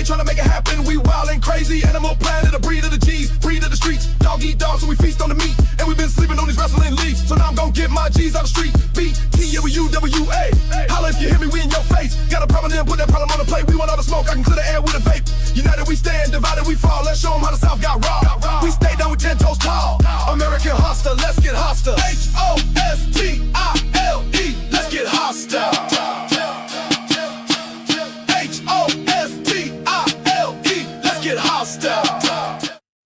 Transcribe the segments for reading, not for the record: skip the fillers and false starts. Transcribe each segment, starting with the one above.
trying to make it happen. We wild and crazy, animal planet, a breed of the G's, breed of the streets. Dog eat dog, so we feast on the meat. And we've been sleeping on these wrestling leaves. So now I'm gonna get my G's out the street. B-T-W-W-A. Holla if you hear me, we in your face. Got a problem, then put that problem on the plate. We want all the smoke, I can clear the air with a vape. United we stand, divided we fall. Let's show them how the South got raw. We stay down with 10 toes tall. American hostile, let's get hostile. H-O-S-T-I-L-E, let's get hostile. H-O-S-T-I-L-E, let's get hostile.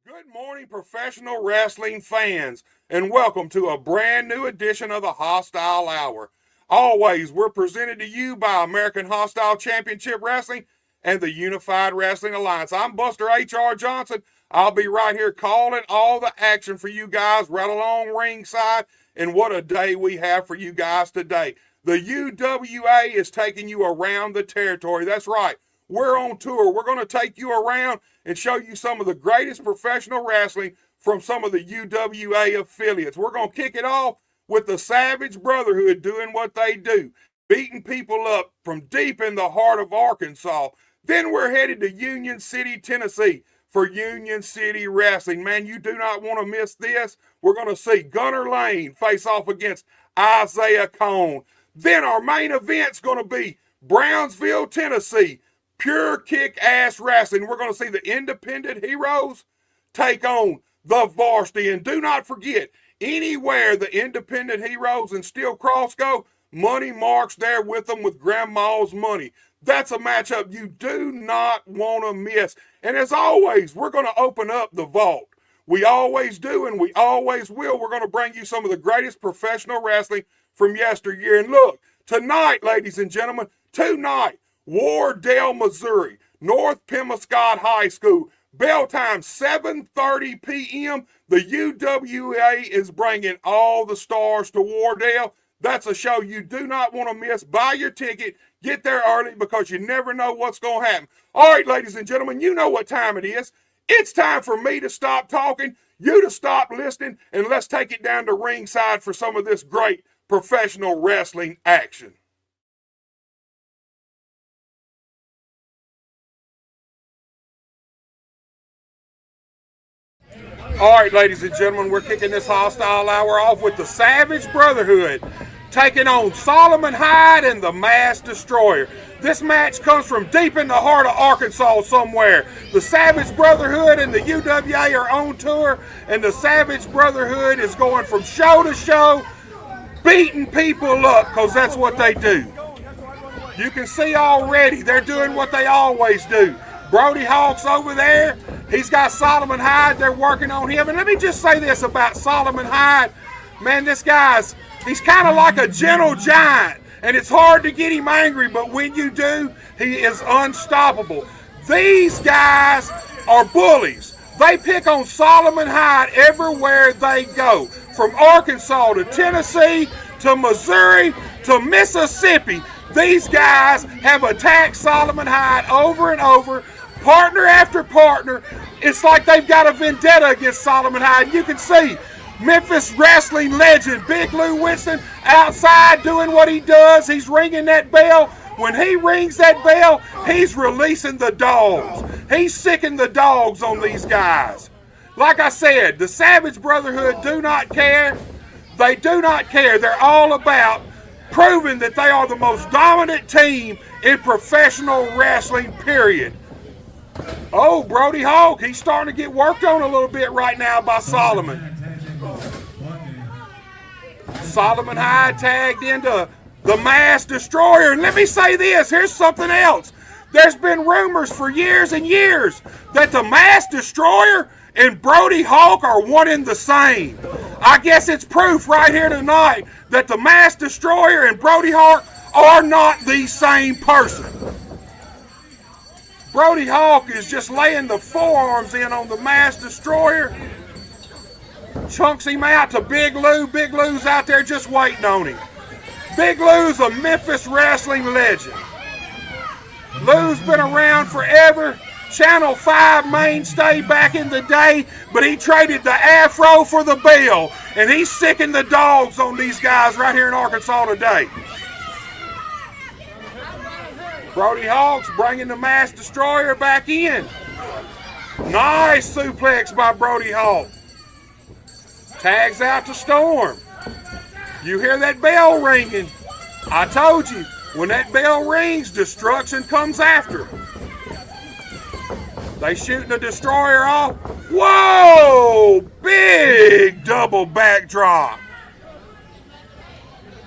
Good morning, professional wrestling fans, and welcome to a brand new edition of the Hostile Hour. Always, we're presented to you by American Hostile Championship Wrestling and the Unified Wrestling Alliance. I'm Buster H.R. Johnson. I'll be right here calling all the action for you guys right along ringside, and what a day we have for you guys today. The UWA is taking you around the territory. That's right. We're on tour. We're going to take you around and show you some of the greatest professional wrestling from some of the UWA affiliates. We're going to kick it off with the Savage Brotherhood doing what they do, beating people up from deep in the heart of Arkansas. Then we're headed to Union City, Tennessee for Union City Wrestling. Man, you do not want to miss this. We're going to see Gunner Lane face off against Isaiah Cone. Then our main event's going to be Brownsville, Tennessee, pure kick-ass wrestling. We're going to see the Independent Heroes take on the Varsity. And do not forget, anywhere the Independent Heroes and Steel Cross go, Money Mark's there with them with Grandma's money. That's a matchup you do not want to miss. And as always, we're going to open up the vault. We always do, and we always will. We're going to bring you some of the greatest professional wrestling from yesteryear. And look, tonight, ladies and gentlemen, tonight, Wardell, Missouri, North Pemiscot High School, bell time 7:30 p.m. The UWA is bringing all the stars to Wardell. That's a show you do not want to miss. Buy your ticket. Get there early because you never know what's going to happen. All right, ladies and gentlemen, you know what time it is. It's time for me to stop talking, you to stop listening, and let's take it down to ringside for some of this great professional wrestling action. All right, ladies and gentlemen, we're kicking this Hostile Hour off with the Savage Brotherhood taking on Solomon Hyde and the Mass Destroyer. This match comes from deep in the heart of Arkansas somewhere. The Savage Brotherhood and the UWA are on tour, and the Savage Brotherhood is going from show to show, beating people up, because that's what they do. You can see already they're doing what they always do. Brody Hawk's over there. He's got Solomon Hyde. They're working on him. And let me just say this about Solomon Hyde. Man, this he's kind of like a gentle giant. And it's hard to get him angry, but when you do, he is unstoppable. These guys are bullies. They pick on Solomon Hyde everywhere they go. From Arkansas to Tennessee to Missouri to Mississippi. These guys have attacked Solomon Hyde over and over, partner after partner. It's like they've got a vendetta against Solomon Hyde. You can see Memphis wrestling legend Big Lou Winston outside doing what he does. He's ringing that bell. When he rings that bell, he's releasing the dogs. He's sicking the dogs on these guys. Like I said, the Savage Brotherhood do not care. They do not care. They're all about proving that they are the most dominant team in professional wrestling, period. Oh, Brody Hawk, he's starting to get worked on a little bit right now by Solomon. Solomon Hyde tagged into the Mass Destroyer. And let me say this, here's something else. There's been rumors for years and years that the Mass Destroyer and Brody Hawk are one and the same. I guess it's proof right here tonight that the Mass Destroyer and Brody Hawk are not the same person. Brody Hawk is just laying the forearms in on the Mass Destroyer. Chunks him out to Big Lou. Big Lou's out there just waiting on him. Big Lou's a Memphis wrestling legend. Lou's been around forever. Channel 5 mainstay back in the day, but he traded the afro for the bell, and he's sicking the dogs on these guys right here in Arkansas today. Brody Hawk's bringing the Mass Destroyer back in. Nice suplex by Brody Hawk. Tags out to Storm. You hear that bell ringing. I told you, when that bell rings, destruction comes after. They shooting the Destroyer off. Whoa! Big double backdrop.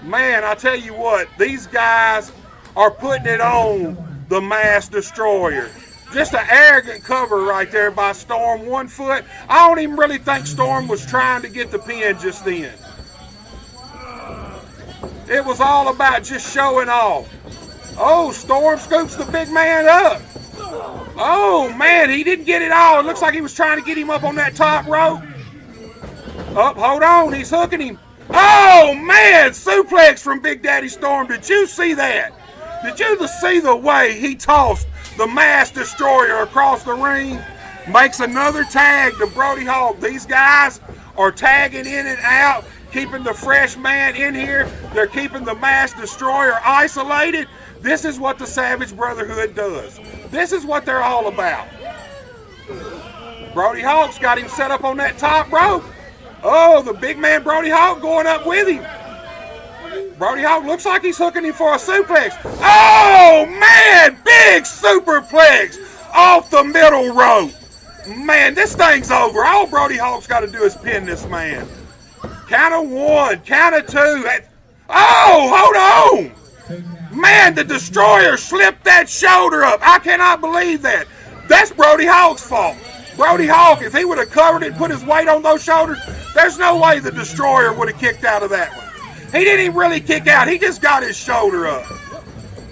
Man, I tell you what, these guys are putting it on the Mass Destroyer. Just an arrogant cover right there by Storm, 1 foot. I don't even really think Storm was trying to get the pin just then. It was all about just showing off. Oh, Storm scoops the big man up. Oh, man, he didn't get it all. It looks like he was trying to get him up on that top rope. Oh, hold on, he's hooking him. Oh, man, suplex from Big Daddy Storm. Did you see that? Did you see the way he tossed the Mass Destroyer across the ring? Makes another tag to Brody Hawk. These guys are tagging in and out, keeping the fresh man in here. They're keeping the Mass Destroyer isolated. This is what the Savage Brotherhood does. This is what they're all about. Brody Hawk's got him set up on that top rope. Oh, the big man Brody Hawk going up with him. Brody Hawk looks like he's hooking him for a suplex. Oh, man, big superplex off the middle rope. Man, this thing's over. All Brody Hawk's got to do is pin this man. Count of 1, count of 2. Oh, hold on. Man, the Destroyer slipped that shoulder up. I cannot believe that. That's Brody Hawk's fault. Brody Hawk, if he would have covered it and put his weight on those shoulders, there's no way the Destroyer would have kicked out of that one. He didn't even really kick out. He just got his shoulder up.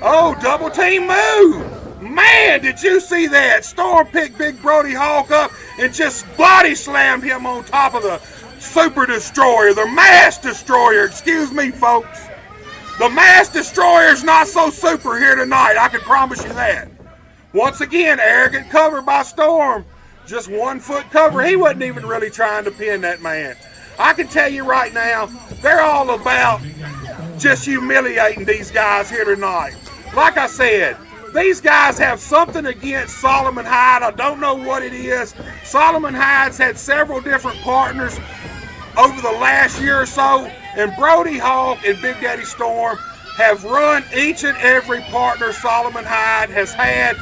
Oh, double team move. Man, did you see that? Storm picked Big Brody Hawk up and just body slammed him on top of the Super Destroyer, the Mass Destroyer. Excuse me, folks. The Mass Destroyer's not so super here tonight. I can promise you that. Once again, arrogant cover by Storm. Just 1 foot cover. He wasn't even really trying to pin that man. I can tell you right now, they're all about just humiliating these guys here tonight. Like I said, these guys have something against Solomon Hyde. I don't know what it is. Solomon Hyde's had several different partners over the last year or so, and Brody Hawk and Big Daddy Storm have run each and every partner Solomon Hyde has had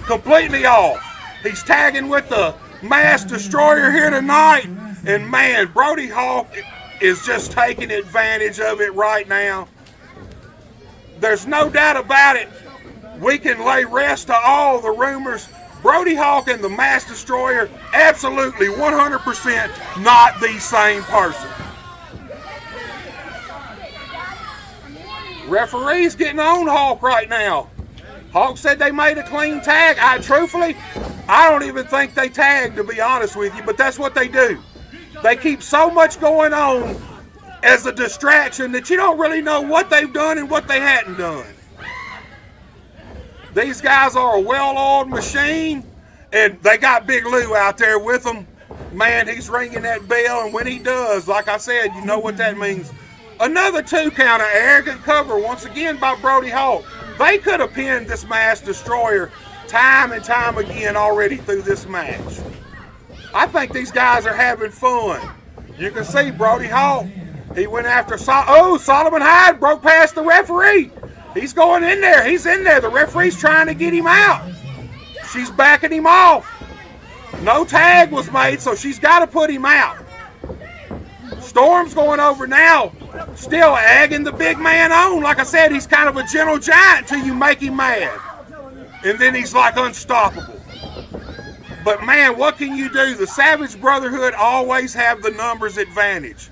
completely off. He's tagging with the Mass Destroyer here tonight. And man, Brody Hawk is just taking advantage of it right now. There's no doubt about it. We can lay rest to all the rumors. Brody Hawk and the Mass Destroyer, absolutely 100% not the same person. Referee's getting on Hawk right now. Hawk said they made a clean tag. Truthfully, I don't even think they tagged, to be honest with you, but that's what they do. They keep so much going on as a distraction that you don't really know what they've done and what they hadn't done. These guys are a well-oiled machine, and they got Big Lou out there with them. Man, he's ringing that bell, and when he does, like I said, you know what that means. Another 2 count of arrogant cover, once again, by Brody Hawk. They could have pinned this Mass Destroyer time and time again already through this match. I think these guys are having fun. You can see Brody Hawk. He went after Solomon Hyde broke past the referee. He's going in there. He's in there. The referee's trying to get him out. She's backing him off. No tag was made, so she's got to put him out. Storm's going over now, still egging the big man on. Like I said, he's kind of a gentle giant until you make him mad. And then he's like unstoppable. But man, what can you do? The Savage Brotherhood always have the numbers advantage.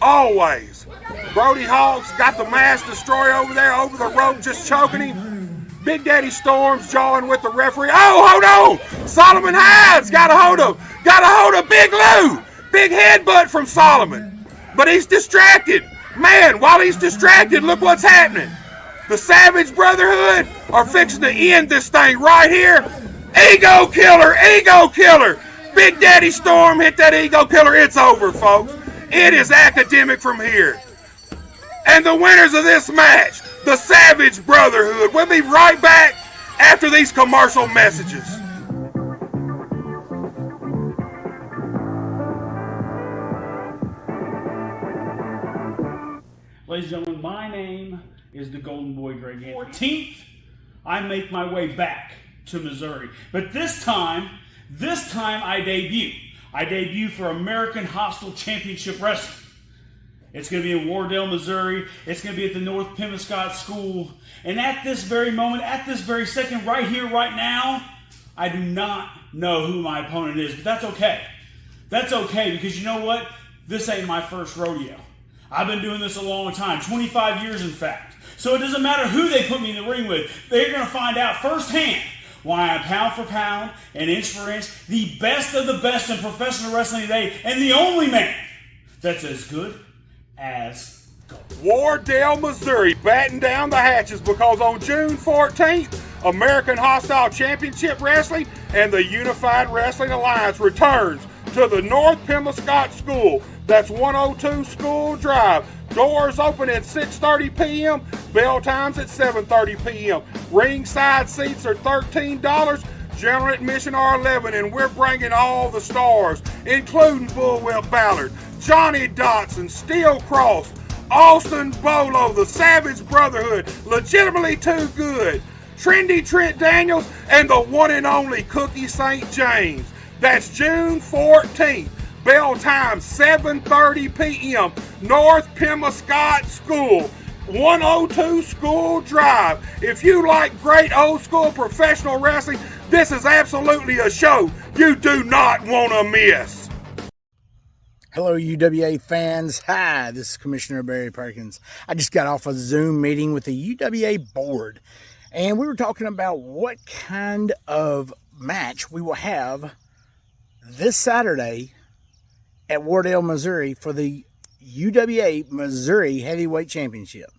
Always. Brody Hawk's got the Mass Destroyer over there, over the rope, just choking him. Big Daddy Storm's jawing with the referee. Oh, hold on! Solomon Hyde's got a hold of Big Lou. Big headbutt from Solomon. But he's distracted. Man, while he's distracted, look what's happening. The Savage Brotherhood are fixing to end this thing right here. Ego killer, ego killer. Big Daddy Storm hit that ego killer. It's over, folks. It is academic from here. And the winners of this match, the Savage Brotherhood. We'll be right back after these commercial messages. Ladies and gentlemen, my name is the Golden Boy Greg Anthony. 14th, I make my way back to Missouri. But this time I debut. I debut for American Hostile Championship Wrestling. It's going to be in Wardell, Missouri. It's going to be at the North Pemiscot School. And at this very moment, at this very second, right here, right now, I do not know who my opponent is. But that's okay. That's okay, because you know what? This ain't my first rodeo. I've been doing this a long time, 25 years in fact. So it doesn't matter who they put me in the ring with. They're going to find out firsthand why I'm pound for pound and inch for inch the best of the best in professional wrestling today, and the only man that's as good as gold. Wardell, Missouri, batten down the hatches, because on June 14th, American Hostile Championship Wrestling and the Unified Wrestling Alliance returns to the North Pemiscot School. That's 102 School Drive. Doors open at 6:30 p.m. Bell times at 7:30 p.m. Ringside seats are $13. General admission are $11, and we're bringing all the stars, including Bullwhip Ballard, Johnny Dotson, Steel Cross, Austin Bolo, the Savage Brotherhood, Legitimately Too Good, Trendy Trent Daniels, and the one and only Cookie St. James. That's June 14th. Bell time 7:30 p.m. North Pemiscot School, 102 School Drive. If you like great old school professional wrestling, this is absolutely a show you do not want to miss. Hello, UWA fans. Hi, this is Commissioner Barry Perkins. I just got off a Zoom meeting with the UWA board, and we were talking about what kind of match we will have this Saturday at Wardell, Missouri for the UWA Missouri Heavyweight Championship.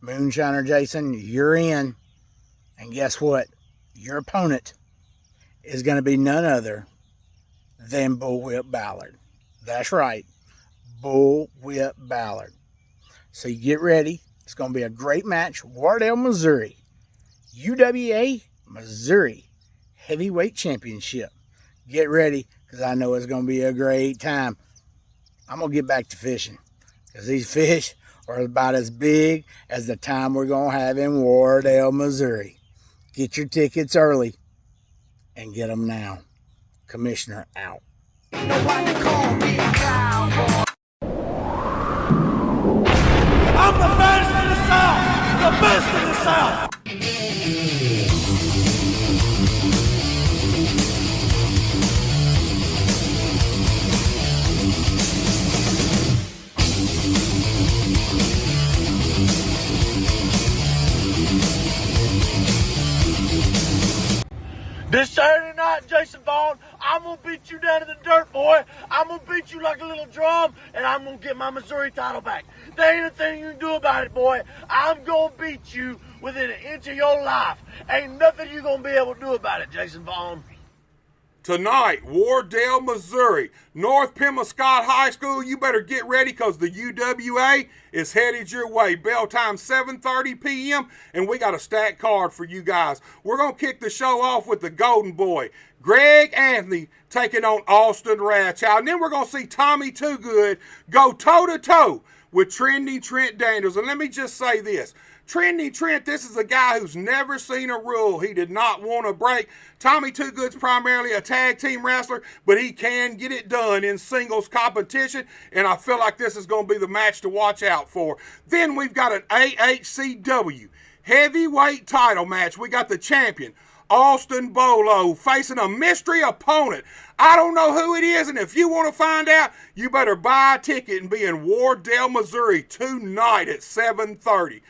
Moonshiner Jason, you're in. And guess what? Your opponent is going to be none other than Bullwhip Ballard. That's right, Bullwhip Ballard. So you get ready. It's going to be a great match. Wardell, Missouri. UWA Missouri Heavyweight Championship. Get ready, because I know it's going to be a great time. I'm going to get back to fishing, because these fish are about as big as the time we're going to have in Wardell, Missouri. Get your tickets early and get them now. Commissioner out. Nobody call me a cowboy. I'm the best in the South, the best in the South. This Saturday night, Jason Vaughn, I'm going to beat you down to the dirt, boy. I'm going to beat you like a little drum, and I'm going to get my Missouri title back. There ain't a thing you can do about it, boy. I'm going to beat you within an inch of your life. Ain't nothing you going to be able to do about it, Jason Vaughn. Tonight, Wardell, Missouri, North Pemiscot High School. You better get ready, because the UWA is headed your way. Bell time 7:30 p.m. and we got a stacked card for you guys. We're going to kick the show off with the Golden Boy, Greg Anthony, taking on Austin Rathchild. And then we're going to see Tommy Too Good go toe-to-toe with Trendy Trent Daniels. And let me just say this. Trendy Trent, this is a guy who's never seen a rule he did not want to break. Tommy Too Good's primarily a tag team wrestler, but he can get it done in singles competition, and I feel like this is going to be the match to watch out for. Then we've got an AHCW heavyweight title match. We got the champion, Austin Bolo, facing a mystery opponent. I don't know who it is, and if you want to find out, you better buy a ticket and be in Wardell, Missouri tonight at 7:30.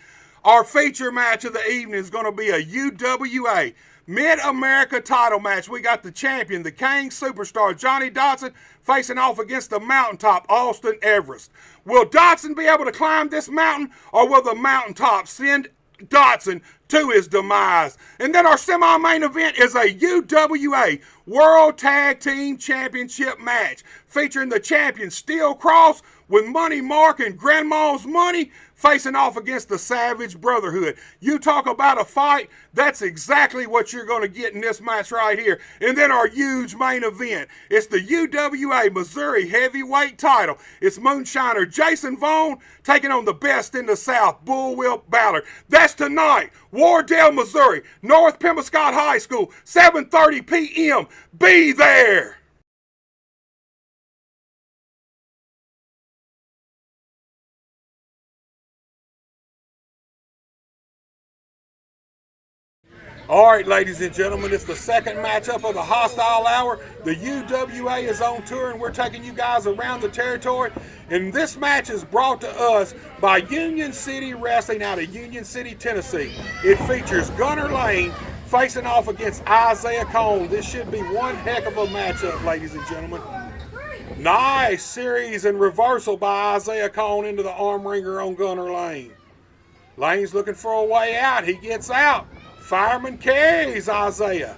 Our feature match of the evening is going to be a UWA Mid-America title match. We got the champion, the King Superstar, Johnny Dotson, facing off against the mountaintop, Austin Everest. Will Dotson be able to climb this mountain, or will the mountaintop send Dotson to his demise? And then our semi-main event is a UWA World Tag Team Championship match featuring the champion Steel Cross with Money Mark and Grandma's Money facing off against the Savage Brotherhood. You talk about a fight, that's exactly what you're going to get in this match right here. And then our huge main event. It's the UWA Missouri Heavyweight title. It's Moonshiner Jason Vaughn taking on the best in the South, Bullwhip Ballard. That's tonight, Wardell, Missouri, North Pembascott High School, 7:30 p.m. Be there. All right, ladies and gentlemen, it's the second matchup of the Hostile Hour. The UWA is on tour, and we're taking you guys around the territory. And this match is brought to us by Union City Wrestling out of Union City, Tennessee. It features Gunner Lane facing off against Isaiah Cone. This should be one heck of a matchup, ladies and gentlemen. Nice series and reversal by Isaiah Cone into the arm wringer on Gunner Lane. Lane's looking for a way out. He gets out. Fireman carries Isaiah.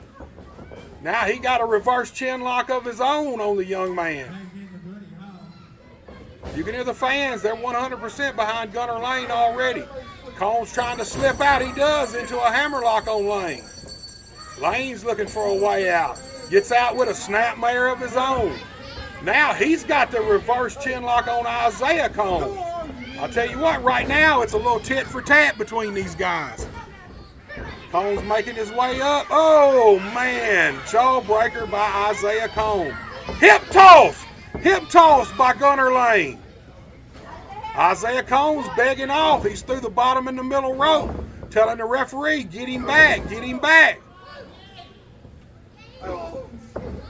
Now he got a reverse chin lock of his own on the young man. You can hear the fans. They're 100% behind Gunner Lane already. Cone's trying to slip out. He does into a hammerlock on Lane. Lane's looking for a way out. Gets out with a snapmare of his own. Now he's got the reverse chin lock on Isaiah Cone. I'll tell you what, right now it's a little tit for tat between these guys. Cone's making his way up. Oh, man. Jawbreaker by Isaiah Cone. Hip toss. Hip toss by Gunner Lane. Isaiah Cone's begging off. He's through the bottom and the middle rope, telling the referee, get him back, get him back.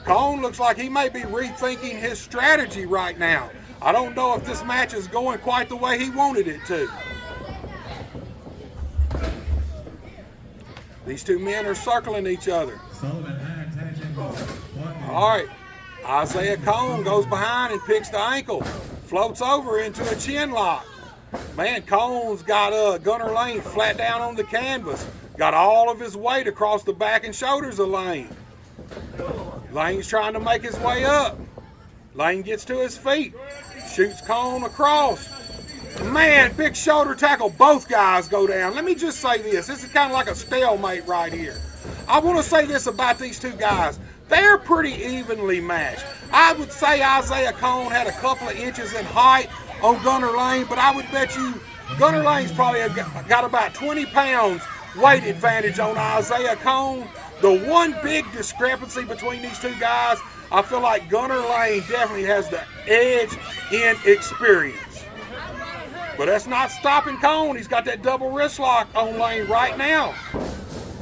Cone looks like he may be rethinking his strategy right now. I don't know if this match is going quite the way he wanted it to. These two men are circling each other. All right. Isaiah Cone goes behind and picks the ankle. Floats over into a chin lock. Man, Cone's got Gunner Lane flat down on the canvas. Got all of his weight across the back and shoulders of Lane. Lane's trying to make his way up. Lane gets to his feet. Shoots Cone across. Man, big shoulder tackle. Both guys go down. Let me just say this. This is kind of like a stalemate right here. I want to say this about these two guys. They're pretty evenly matched. I would say Isaiah Cone had a couple of inches in height on Gunner Lane, but I would bet you Gunner Lane's probably got about 20 pounds weight advantage on Isaiah Cone. The one big discrepancy between these two guys, I feel like Gunner Lane definitely has the edge in experience. But that's not stopping Cone. He's got that double wrist lock on Lane right now.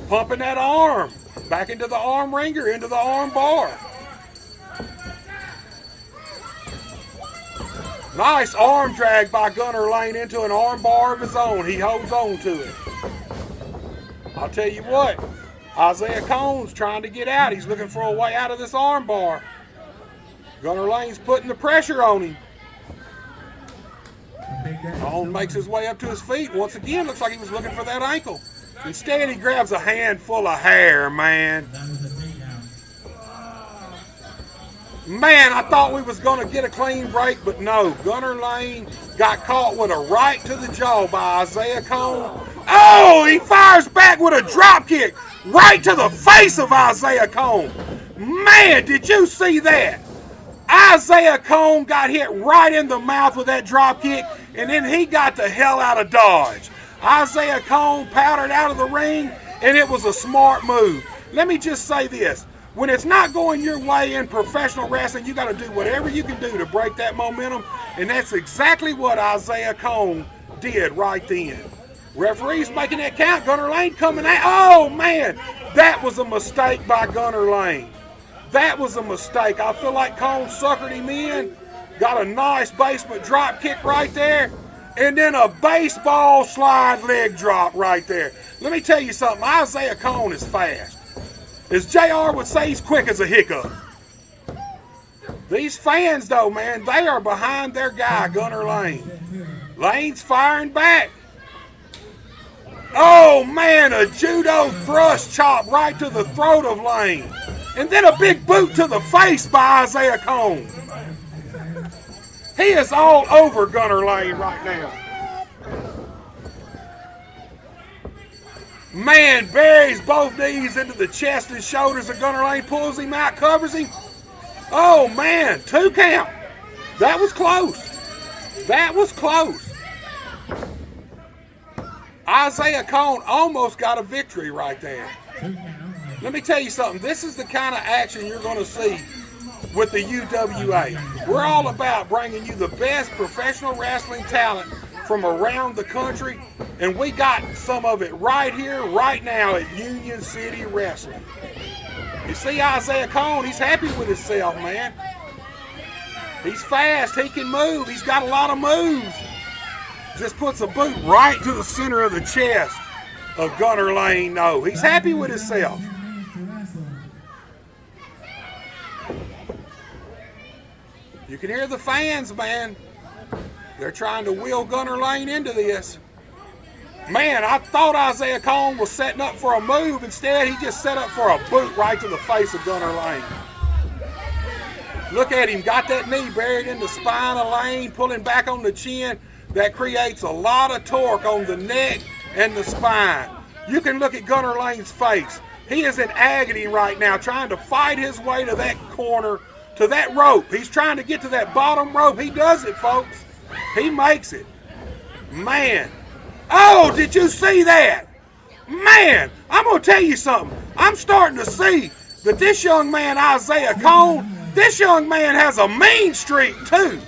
Pumping that arm. Back into the arm wringer, into the arm bar. Nice arm drag by Gunner Lane into an arm bar of his own. He holds on to it. I'll tell you what, Isaiah Cone's trying to get out. He's looking for a way out of this arm bar. Gunner Lane's putting the pressure on him. Cone makes his way up to his feet. Once again, looks like he was looking for that ankle. Instead, he grabs a handful of hair, man. Man, I thought we was going to get a clean break, but no. Gunner Lane got caught with a right to the jaw by Isaiah Cone. Oh, he fires back with a drop kick right to the face of Isaiah Cone. Man, did you see that? Isaiah Cone got hit right in the mouth with that drop kick, and then he got the hell out of Dodge. Isaiah Cone powdered out of the ring, and it was a smart move. Let me just say this. When it's not going your way in professional wrestling, you got to do whatever you can do to break that momentum, and that's exactly what Isaiah Cone did right then. Referee's making that count. Gunner Lane coming out. Oh, man, that was a mistake by Gunner Lane. That was a mistake. I feel like Cone suckered him in. Got a nice basement drop kick right there. And then a baseball slide leg drop right there. Let me tell you something. Isaiah Cone is fast. As JR would say, he's quick as a hiccup. These fans, though, man, they are behind their guy, Gunner Lane. Lane's firing back. Oh, man, a judo thrust chop right to the throat of Lane. And then a big boot to the face by Isaiah Cone. He is all over Gunner Lane right now. Man buries both knees into the chest and shoulders of Gunner Lane, pulls him out, covers him. Oh man, 2 count. That was close. That was close. Ahcw almost got a victory right there. Let me tell you something. This is the kind of action you're going to see with the UWA. We're all about bringing you the best professional wrestling talent from around the country, and we got some of it right here, right now at Union City Wrestling. You see Ahcw, he's happy with himself, man. He's fast, he can move, he's got a lot of moves. Just puts a boot right to the center of the chest of Gunner Lane. No, he's happy with himself. You can hear the fans, man. They're trying to wheel Gunner Lane into this. Man, I thought Ahcw was setting up for a move. Instead, he just set up for a boot right to the face of Gunner Lane. Look at him, got that knee buried in the spine of Lane, pulling back on the chin. That creates a lot of torque on the neck and the spine. You can look at Gunner Lane's face. He is in agony right now, trying to fight his way to that corner, to that rope. He's trying to get to that bottom rope. He does it, folks. He makes it. Man. Oh, did you see that? Man, I'm going to tell you something. I'm starting to see that this young man, Ahcw, this young man has a mean streak too.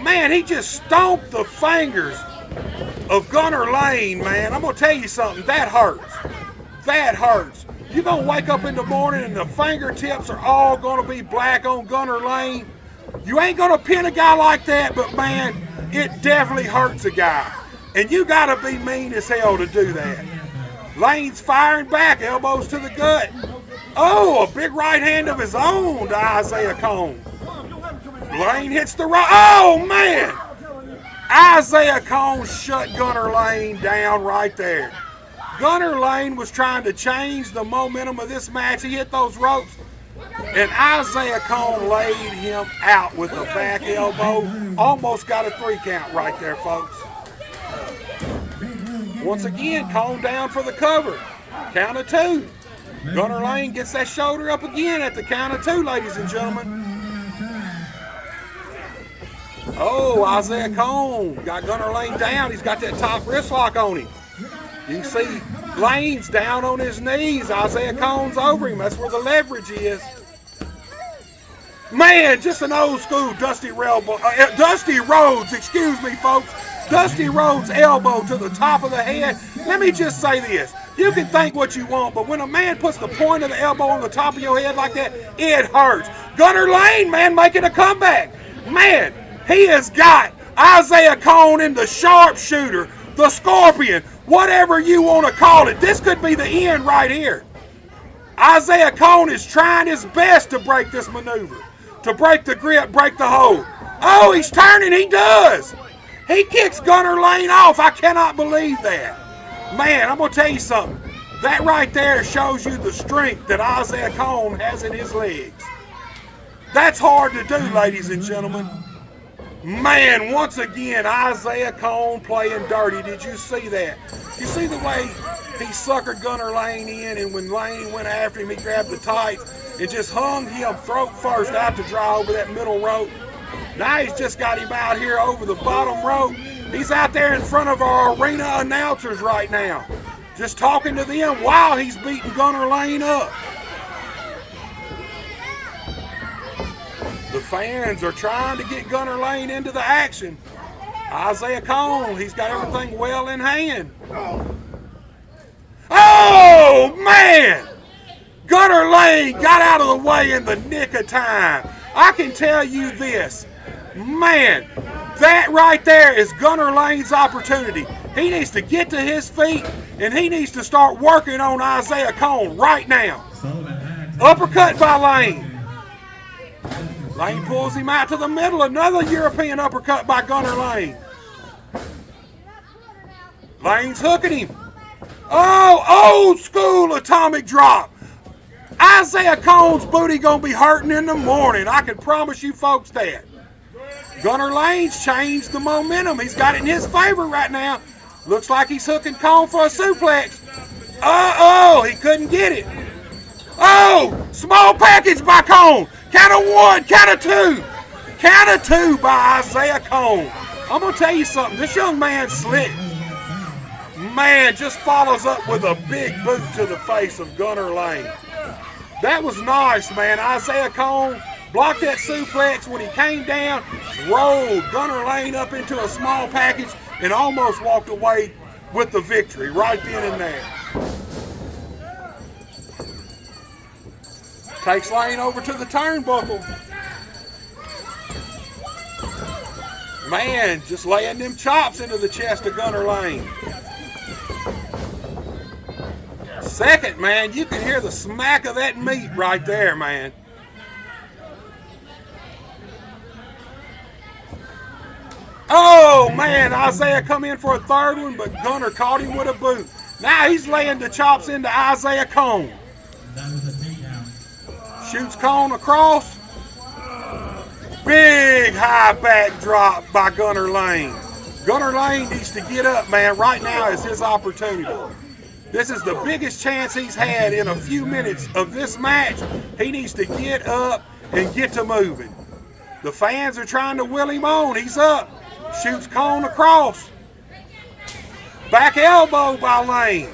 Man, he just stomped the fingers of Gunner Lane, man. I'm going to tell you something. That hurts. That hurts. You're going to wake up in the morning and the fingertips are all going to be black on Gunner Lane. You ain't going to pin a guy like that, but man, it definitely hurts a guy. And you got to be mean as hell to do that. Lane's firing back, elbows to the gut. Oh, a big right hand of his own to Ahcw. Lane hits the right. Oh, man. Ahcw shut Gunner Lane down right there. Gunner Lane was trying to change the momentum of this match. He hit those ropes, and Ahcw laid him out with a back elbow. Almost got a 3 count right there, folks. Once again, Cone down for the cover. Count of 2. Gunner Lane gets that shoulder up again at the count of 2, ladies and gentlemen. Oh, Ahcw got Gunner Lane down. He's got that top wrist lock on him. You can see Lane's down on his knees. Ahcw's over him. That's where the leverage is. Man, just an old school Dusty Rhodes, excuse me, folks. Dusty Rhodes elbow to the top of the head. Let me just say this. You can think what you want, but when a man puts the point of the elbow on the top of your head like that, it hurts. Gunner Lane, man, making a comeback. Man, he has got Ahcw in the sharpshooter, the scorpion, whatever you want to call it. This could be the end right here. Ahcw is trying his best to break this maneuver, to break the grip, break the hold. Oh, he's turning. He does. He kicks Gunner Lane off. I cannot believe that. Man, I'm going to tell you something. That right there shows you the strength that Ahcw has in his legs. That's hard to do, ladies and gentlemen. Man, once again, Ahcw playing dirty. Did you see that? You see the way he suckered Gunner Lane in, and when Lane went after him, he grabbed the tights and just hung him throat first out to dry over that middle rope. Now he's just got him out here over the bottom rope. He's out there in front of our arena announcers right now, just talking to them while he's beating Gunner Lane up. The fans are trying to get Gunner Lane into the action. Ahcw, he's got everything well in hand. Oh, man! Gunner Lane got out of the way in the nick of time. I can tell you this. Man, that right there is Gunner Lane's opportunity. He needs to get to his feet, and he needs to start working on Ahcw right now. Uppercut by Lane. Lane pulls him out to the middle. Another European uppercut by Gunner Lane. Lane's hooking him. Oh, old school atomic drop. Isaiah Cohn's booty gonna be hurting in the morning. I can promise you folks that. Gunnar Lane's changed the momentum. He's got it in his favor right now. Looks like he's hooking Cohn for a suplex. Uh-oh, he couldn't get it. Oh, small package by Cohn. Count of one, count of two. Count of two by Isaiah Cohn. I'm going to tell you something. This young man's slick. Man, just follows up with a big boot to the face of Gunnar Lane. That was nice, man. Isaiah Cohn blocked that suplex when he came down, rolled Gunnar Lane up into a small package, and almost walked away with the victory right then and there. Takes Lane over to the turnbuckle. Man, just laying them chops into the chest of Gunnar Lane. Second, man, you can hear the smack of that meat right there, man. Oh, man, Isaiah come in for a third one, but Gunnar caught him with a boot. Now he's laying the chops into Isaiah Cohn. Shoots Cohn across. Big high back drop by Gunnar Lane. Gunnar Lane needs to get up, man. Right now is his opportunity. This is the biggest chance he's had in a few minutes of this match. He needs to get up and get to moving. The fans are trying to will him on. He's up. Shoots Cohn across. Back elbow by Lane.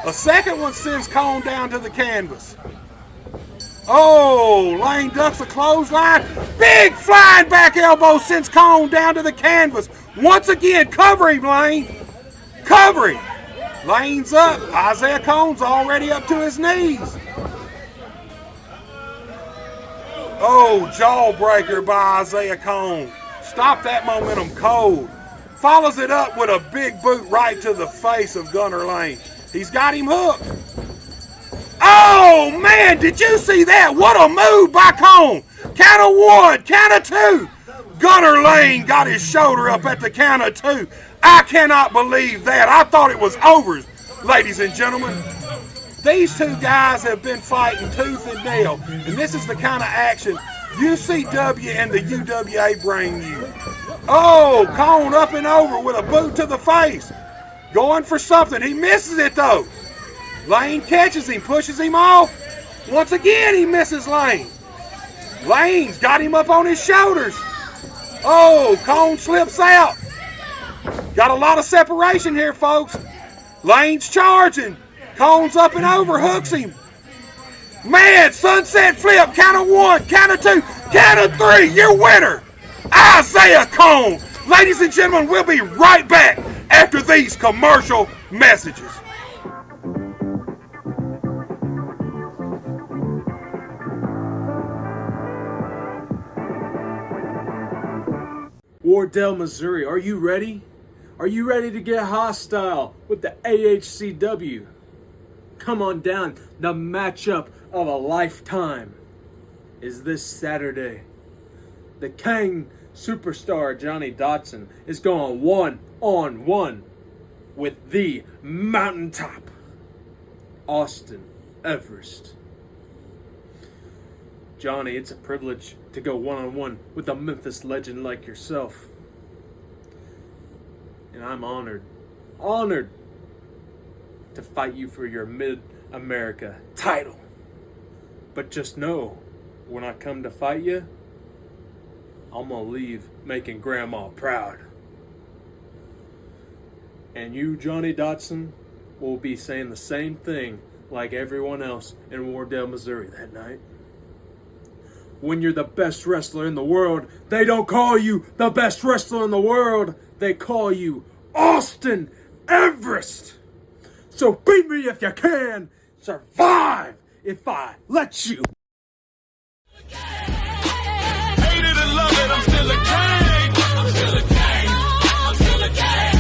A second one sends Cohn down to the canvas. Oh, Lane ducks a clothesline. Big flying back elbow sends Cohn down to the canvas. Once again, cover him, Lane. Cover him. Lane's up. Isaiah Cohn's already up to his knees. Oh, jawbreaker by Isaiah Cohn. Stop that momentum cold. Follows it up with a big boot right to the face of Gunnar Lane. He's got him hooked. Oh, man, did you see that? What a move by Cohn. Count of one, count of two. Gunnar Lane got his shoulder up at the count of two. I cannot believe that. I thought it was over, ladies and gentlemen. These two guys have been fighting tooth and nail, and this is the kind of action UCW and the UWA bring you. Oh, Cohn up and over with a boot to the face. Going for something. He misses it, though. Lane catches him, pushes him off. Once again, he misses Lane. Lane's got him up on his shoulders. Oh, Cohn slips out. Got a lot of separation here, folks. Lane's charging. Cohn's up and over, hooks him. Man, sunset flip, count of one, count of two, count of three, your winner, Isaiah Cohn. Ladies and gentlemen, we'll be right back after these commercial messages. Wardell, Missouri, are you ready? Are you ready to get hostile with the AHCW? Come on down. The matchup of a lifetime is this Saturday. The King superstar Johnny Dotson is going one-on-one with the Mountaintop Austin Everest. Johnny, it's a privilege to go one-on-one with a Memphis legend like yourself. And I'm honored to fight you for your Mid-America title. But just know, when I come to fight you, I'm gonna leave making Grandma proud. And you, Johnny Dotson, will be saying the same thing like everyone else in Wardell, Missouri that night. When you're the best wrestler in the world, they don't call you the best wrestler in the world. They call you Austin Everest. So beat me if you can. Survive if I let you. Hate it and love it, I'm still a king. I'm still a king. I'm still a king.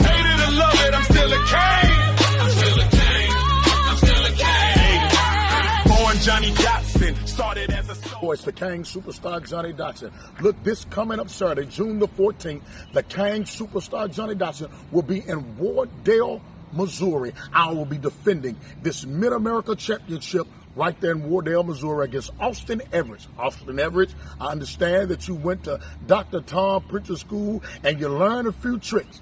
Hate it and love it, I'm still a king. I'm still a king. I'm still a king. Born Johnny Dotson, started as a It's the King Superstar Johnny Dotson. Look, this coming up Saturday, June the 14th, the King Superstar Johnny Dotson will be in Wardell, Missouri, I will be defending this Mid-America Championship right there in Wardell, Missouri against Austin Everett. Austin Everett, I understand that you went to Dr. Tom Pritchard School and you learned a few tricks.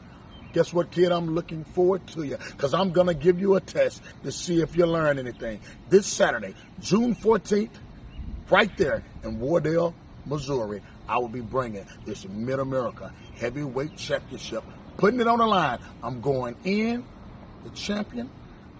Guess what, kid? I'm looking forward to you because I'm going to give you a test to see if you learn anything. This Saturday, June 14th, right there in Wardell, Missouri, I will be bringing this Mid-America Heavyweight Championship, putting it on the line. I'm going in the champion.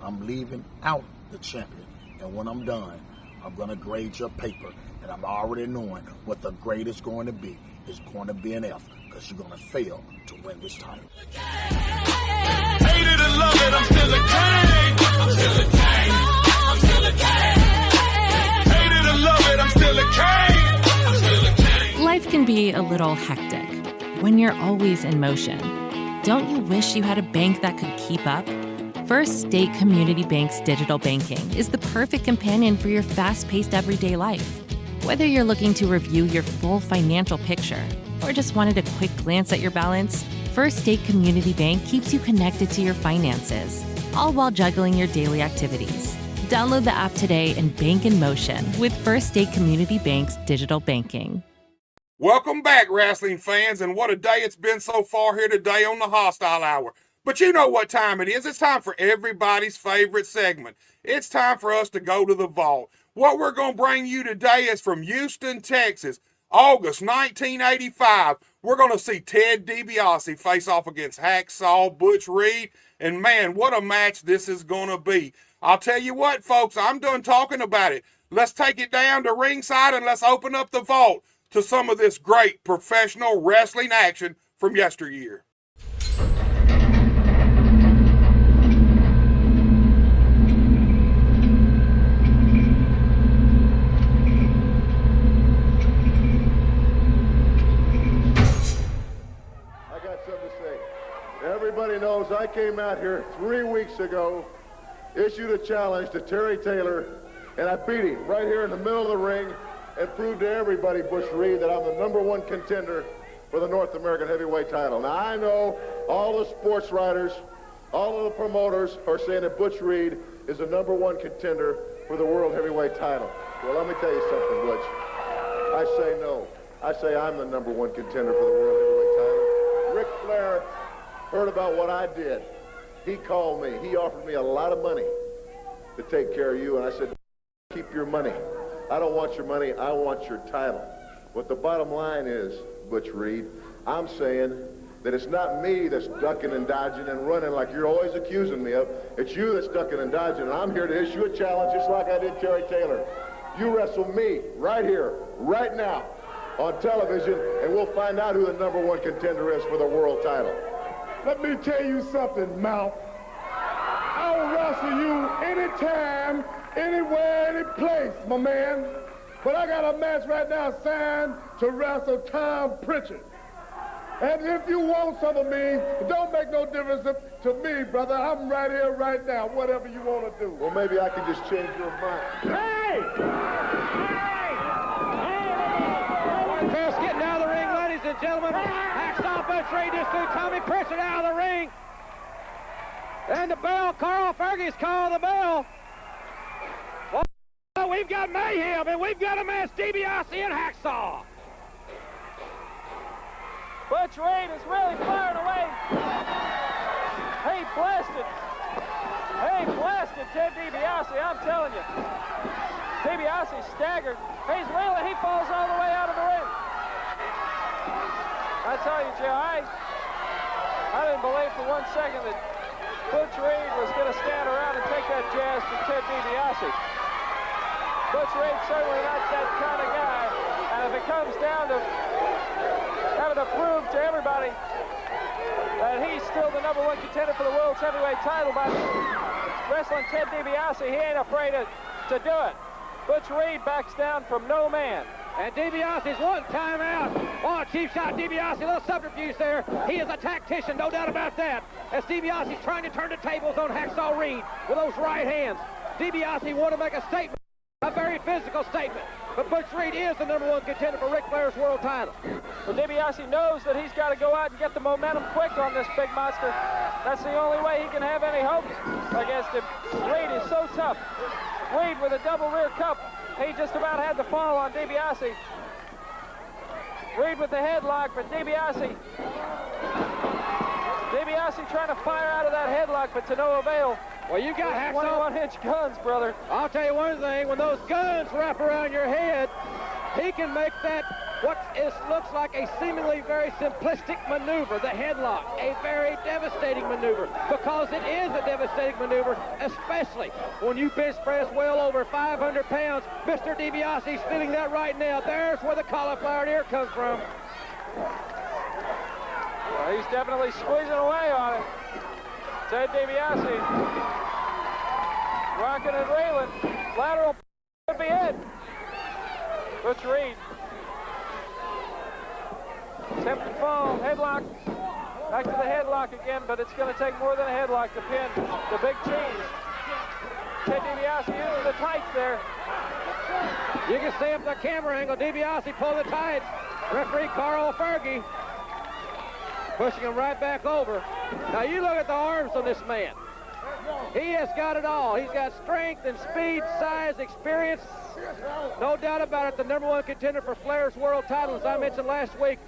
I'm leaving out the champion. And when I'm done, I'm going to grade your paper. And I'm already knowing what the grade is going to be. It's going to be an F because you're going to fail to win this title. Hate it or love it, I'm still a king. I'm still a king. I'm still a king. Hate it or love it, I'm still a king. I'm still a king. Life can be a little hectic when you're always in motion. Don't you wish you had a bank that could keep up? First State Community Bank's digital banking is the perfect companion for your fast-paced everyday life. Whether you're looking to review your full financial picture or just wanted a quick glance at your balance, First State Community Bank keeps you connected to your finances, all while juggling your daily activities. Download the app today and bank in motion with First State Community Bank's digital banking. Welcome back, wrestling fans, and what a day it's been so far here today on the Hostile Hour. But you know what time it is. It's time for everybody's favorite segment. It's time for us to go to the vault. What we're going to bring you today is from Houston, Texas, August 1985. We're going to see Ted DiBiase face off against Hacksaw Butch Reed, and man, what a match this is going to be. I'll tell you what, folks, I'm done talking about it. Let's take it down to ringside and let's open up the vault to some of this great professional wrestling action from yesteryear. Everybody knows I came out here 3 weeks ago, issued a challenge to Terry Taylor, and I beat him right here in the middle of the ring and proved to everybody, Butch Reed, that I'm the #1 contender for the North American heavyweight title. Now, I know all the sports writers, all of the promoters are saying that Butch Reed is the #1 contender for the world heavyweight title. Well, let me tell you something, Butch. I say no. I say I'm the #1 contender for the world heavyweight title. Ric Flair heard about what I did. He called me. He offered me a lot of money to take care of you. And I said, keep your money. I don't want your money. I want your title. What the bottom line is, Butch Reed, I'm saying that it's not me that's ducking and dodging and running like you're always accusing me of. It's you that's ducking and dodging. And I'm here to issue a challenge just like I did Terry Taylor. You wrestle me right here, right now, on television, and we'll find out who the #1 contender is for the world title. Let me tell you something, Mouth. I'll wrestle you anytime, anywhere, any place, my man. But I got a match right now signed to wrestle Tom Pritchard. And if you want some of me, it don't make no difference to me, brother. I'm right here, right now, whatever you want to do. Well, maybe I can just change your mind. Hey! Chris getting out of the ring, ladies and gentlemen. Hacksaw Butch Reed just threw Tommy Pritchard out of the ring. And the bell, Carl Fergie's called the bell. Well, we've got mayhem, and we've got a match, DiBiase and Hacksaw. Butch Reed is really firing away. He blasted Ted DiBiase, I'm telling you. DiBiase staggered. He falls all the way out of the ring. I tell you, Joe, I didn't believe for 1 second that Butch Reed was going to stand around and take that jazz to Ted DiBiase. Butch Reed certainly not that kind of guy. And if it comes down to having to prove to everybody that he's still the #1 contender for the world's heavyweight title by wrestling Ted DiBiase, he ain't afraid to do it. Butch Reed backs down from no man. And DiBiase's one timeout. Oh, cheap shot, DiBiase, a little subterfuge there. He is a tactician, no doubt about that. As DiBiase's trying to turn the tables on Hacksaw Reed with those right hands. DiBiase want to make a statement, a very physical statement. But Butch Reed is the #1 contender for Ric Flair's world title. Well, DiBiase knows that he's got to go out and get the momentum quick on this big monster. That's the only way he can have any hopes against him. Reed is so tough. Reed with a double rear cup. He just about had the fall on DiBiase. Reed with the headlock, but DiBiase trying to fire out of that headlock, but to no avail. Well, you got Hacksaw. 21-inch guns, brother. I'll tell you one thing, when those guns wrap around your head, he can make that looks like a seemingly very simplistic maneuver, the headlock, a very devastating maneuver, because it is a devastating maneuver, especially when you bench press well over 500 pounds. Mr. DiBiase's feeling that right now. There's where the cauliflower ear comes from. Well, he's definitely squeezing away on it. Ted DiBiase rocking and railing. Lateral could be it. Butch Reed. Attempted fall, headlock. Back to the headlock again, but it's going to take more than a headlock to pin the big cheese. Ted DiBiase using the tights there. You can see up the camera angle, DiBiase pull the tights. Referee Carl Fergie pushing him right back over. Now you look at the arms on this man. He has got it all. He's got strength and speed, size, experience. No doubt about it, the #1 contender for Flair's world title, as I mentioned last week.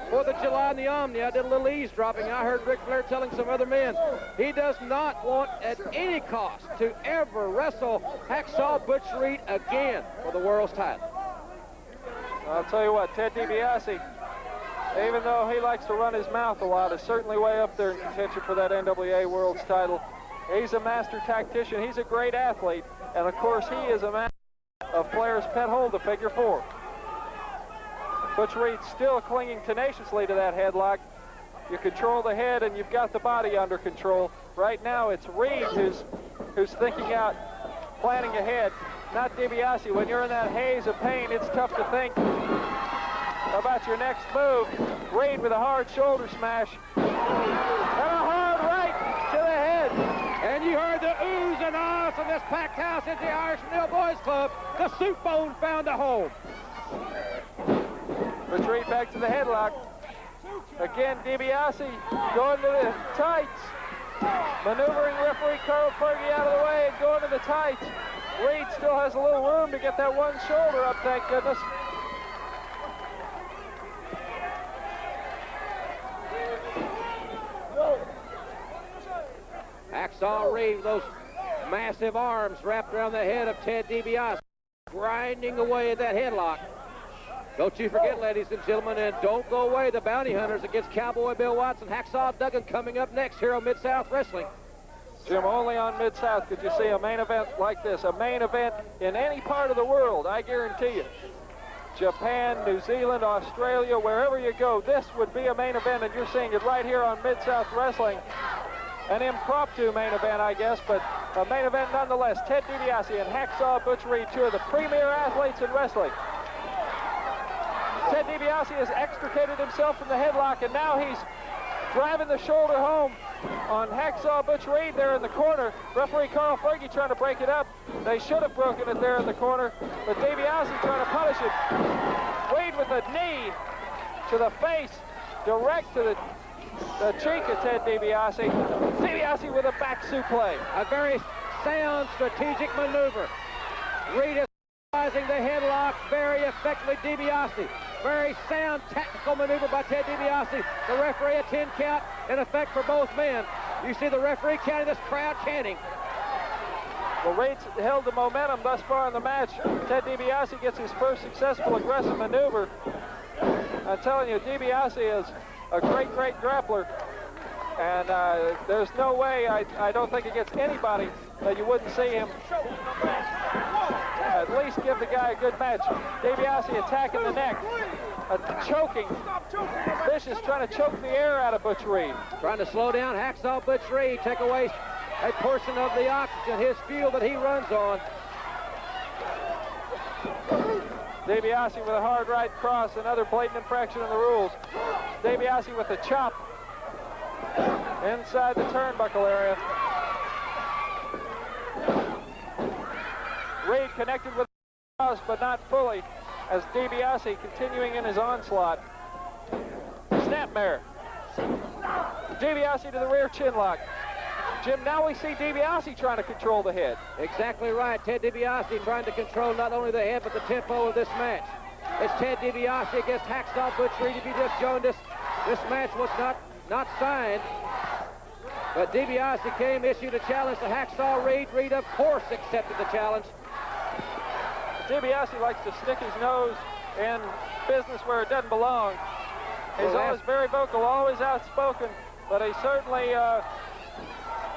4th of July in the Omni, I did a little eavesdropping. I heard Ric Flair telling some other men he does not want at any cost to ever wrestle Hacksaw Butch Reed again for the world's title. I'll tell you what, Ted DiBiase, even though he likes to run his mouth a lot, is certainly way up there in contention for that NWA World's title. He's a master tactician. He's a great athlete. And, of course, he is a master of Flair's pet hold, the figure 4. Butch Reed still clinging tenaciously to that headlock. You control the head and you've got the body under control. Right now it's Reed who's thinking out, planning ahead, not DiBiase. When you're in that haze of pain, it's tough to think about your next move. Reed with a hard shoulder smash and a hard right to the head. And you heard the oohs and ahs from this packed house at the Irish Mill Boys Club. The soup bone found a home. Butch Reed back to the headlock. Again, DiBiase going to the tights. Maneuvering referee Carl Fergie out of the way and going to the tights. Reed still has a little room to get that one shoulder up, thank goodness. Hacksaw Reed with those massive arms wrapped around the head of Ted DiBiase, grinding away at that headlock. Don't you forget, ladies and gentlemen, and don't go away, the Bounty Hunters against Cowboy Bill Watson, Hacksaw Duggan coming up next here on Mid-South Wrestling. Jim, only on Mid-South could you see a main event like this, a main event in any part of the world, I guarantee you. Japan, New Zealand, Australia, wherever you go, this would be a main event, and you're seeing it right here on Mid-South Wrestling. An impromptu main event, I guess, but a main event nonetheless. Ted DiBiase and Hacksaw Butch Reed, two of the premier athletes in wrestling. Ted DiBiase has extricated himself from the headlock, and now he's driving the shoulder home on Hacksaw Butch Reed there in the corner. Referee Carl Fergie trying to break it up. They should have broken it there in the corner, but DiBiase trying to punish it. Reed with a knee to the face, direct to the cheek of Ted DiBiase. DiBiase with a back suplex. A very sound strategic maneuver. Reed is utilizing the headlock very effectively. DiBiase. Very sound tactical maneuver by Ted DiBiase. The referee, a 10 count in effect for both men. You see the referee counting, this crowd chanting. Well, Reed's held the momentum thus far in the match. Ted DiBiase gets his first successful aggressive maneuver. I'm telling you, DiBiase is a great, great grappler. And there's no way, I don't think against anybody that you wouldn't see him at least give the guy a good match. DiBiase attacking the neck, choking. Vicious trying to choke the air out of Butch Reed. Trying to slow down Hacksaw Butch Reed, take away a portion of the oxygen, his fuel that he runs on. DiBiase with a hard right cross, another blatant infraction in the rules. DiBiase with a chop inside the turnbuckle area. Reed connected with the cross, but not fully, as DiBiase continuing in his onslaught. Snapmare. DiBiase to the rear chin lock. Jim, now we see DiBiase trying to control the head. Exactly right. Ted DiBiase trying to control not only the head, but the tempo of this match. It's Ted DiBiase against Hacksaw Butch Reed. If you just joined us, this match was not signed. But DiBiase came, issued a challenge to Hacksaw Reed. Reed, of course, accepted the challenge. DiBiase likes to stick his nose in business where it doesn't belong. He's always very vocal, always outspoken, but he certainly,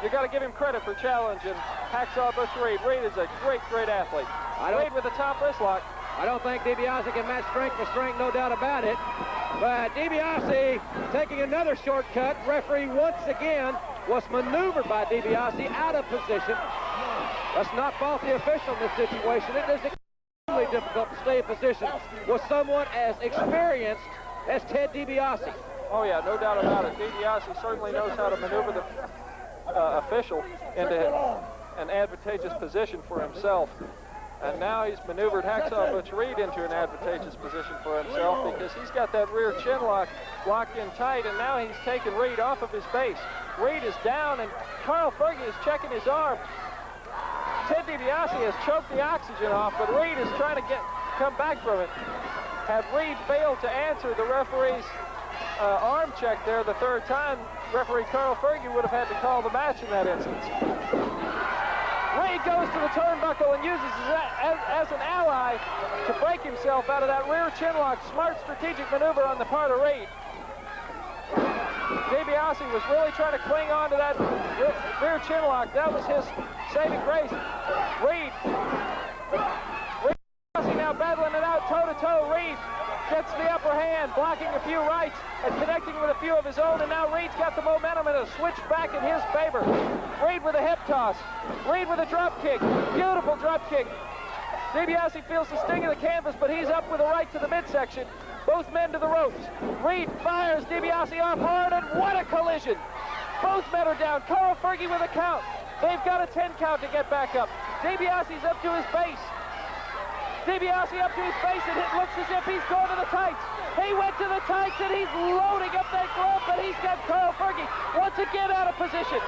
you got to give him credit for challenging Hacksaw Butch Reed. Reed is a great, great athlete. Reed with the top wrist lock. I don't think DiBiase can match strength for strength, no doubt about it. But DiBiase taking another shortcut. Referee once again was maneuvered by DiBiase out of position. Let's not fault the official in this situation. It is extremely difficult to stay in position with someone as experienced as Ted DiBiase. Oh yeah, no doubt about it. DiBiase certainly knows how to maneuver the official into an advantageous position for himself. And now he's maneuvered Hacksaw Butch Reed into an advantageous position for himself because he's got that rear chin lock locked in tight, and now he's taken Reed off of his base. Reed is down, and Carl Fergie is checking his arm. Ted DiBiase has choked the oxygen off, but Reed is trying to come back from it. Had Reed failed to answer the referee's arm check there the third time, referee Carl Fergie would have had to call the match in that instance. Reed goes to the turnbuckle and uses it as an ally to break himself out of that rear chin lock. Smart strategic maneuver on the part of Reed. DiBiase was really trying to cling on to that rear chin lock. That was his saving grace. Reed now battling it out toe-to-toe. Reed gets the upper hand, blocking a few rights and connecting with a few of his own, and now Reed's got the momentum and a switch back in his favor. Reed with a hip toss. Reed with a drop kick. Beautiful drop kick. DiBiase feels the sting of the canvas, but he's up with a right to the midsection. Both men to the ropes. Reed fires DiBiase off hard, and what a collision. Both men are down. Carl Fergie with a count. They've got a 10 count to get back up. DiBiase's up to his base. DiBiase up to his face, and it looks as if he's going to the tights. He went to the tights, and he's loading up that glove, but he's got Carl Fergie once again out of position.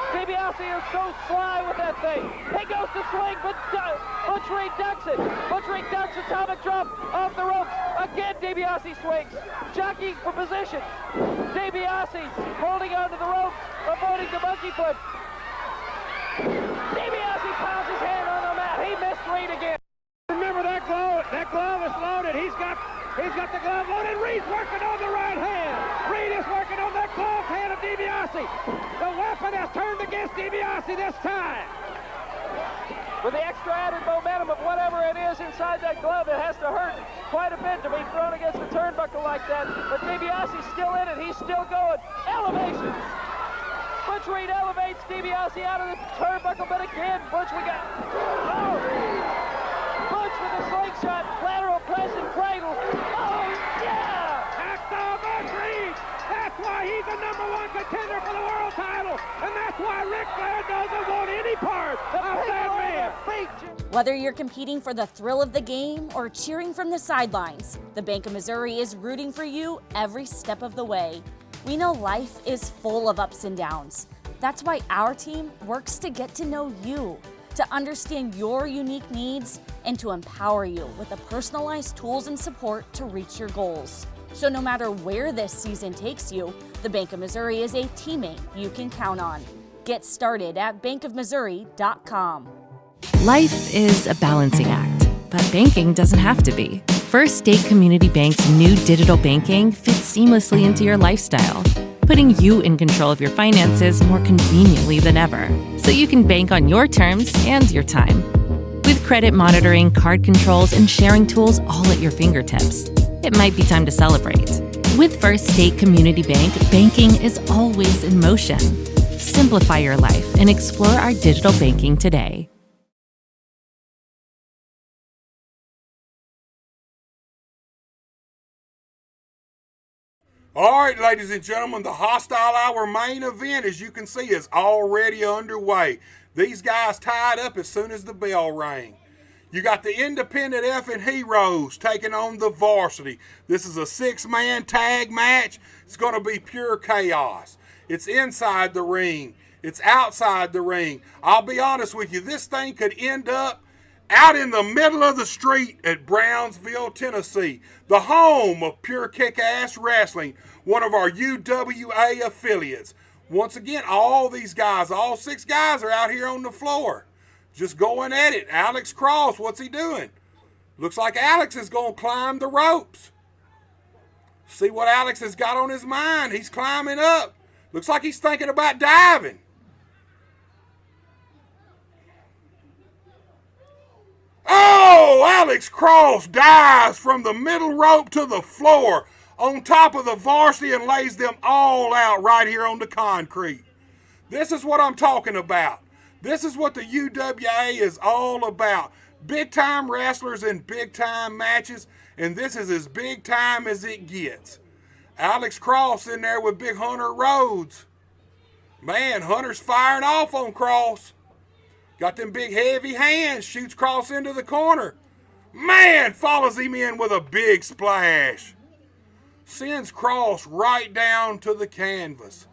DiBiase is so sly with that thing. He goes to swing, but Butch Reed ducks it. Butch Reed ducks atomic drop off the ropes. Again, DiBiase swings, jockeying for position. DiBiase holding onto the ropes, avoiding the monkey flip. DiBiase pounds his hand on the mat. He missed Reed again. Remember that glove? That glove is loaded. He's got the glove loaded. Reed's working on the right hand. Reed is working on that gloved hand of DiBiase. The weapon has turned against DiBiase this time. With the extra added momentum of whatever it is inside that glove, it has to hurt quite a bit to be thrown against the turnbuckle like that. But DiBiase's still in it. He's still going. Elevation. Butch Reed elevates DiBiase out of the turnbuckle, but again, Butch, we got... Oh! Butch with a slingshot, lateral press and cradle. Oh, yeah! Hacksaw Butch Reed! That's why he's the #1 contender for the world title, and that's why Ric Flair doesn't want any part of that man. Whether you're competing for the thrill of the game or cheering from the sidelines, the Bank of Missouri is rooting for you every step of the way. We know life is full of ups and downs. That's why our team works to get to know you, to understand your unique needs, and to empower you with the personalized tools and support to reach your goals. So no matter where this season takes you, the Bank of Missouri is a teammate you can count on. Get started at bankofmissouri.com. Life is a balancing act, but banking doesn't have to be. First State Community Bank's new digital banking fits seamlessly into your lifestyle, putting you in control of your finances more conveniently than ever, so you can bank on your terms and your time. With credit monitoring, card controls, and sharing tools all at your fingertips, it might be time to celebrate. With First State Community Bank, banking is always in motion. Simplify your life and explore our digital banking today. All right, ladies and gentlemen, the Hostile Hour main event, as you can see, is already underway. These guys tied up as soon as the bell rang. You got the independent effing heroes taking on the varsity. This is a 6-man tag match. It's going to be pure chaos. It's inside the ring. It's outside the ring. I'll be honest with you, this thing could end up out in the middle of the street at Brownsville, Tennessee, the home of Pure Kick-Ass Wrestling, one of our UWA affiliates. Once again, all these guys, all 6 guys are out here on the floor, just going at it. Alex Cross, what's he doing? Looks like Alex is going to climb the ropes. See what Alex has got on his mind. He's climbing up. Looks like he's thinking about diving. Oh, Alex Cross dives from the middle rope to the floor on top of the varsity and lays them all out right here on the concrete. This is what I'm talking about. This is what the UWA is all about. Big time wrestlers in big time matches, and this is as big time as it gets. Alex Cross in there with big Hunter Rhodes. Man, Hunter's firing off on Cross. Got them big heavy hands, shoots Cross into the corner. Man, follows him in with a big splash. Sends Cross right down to the canvas.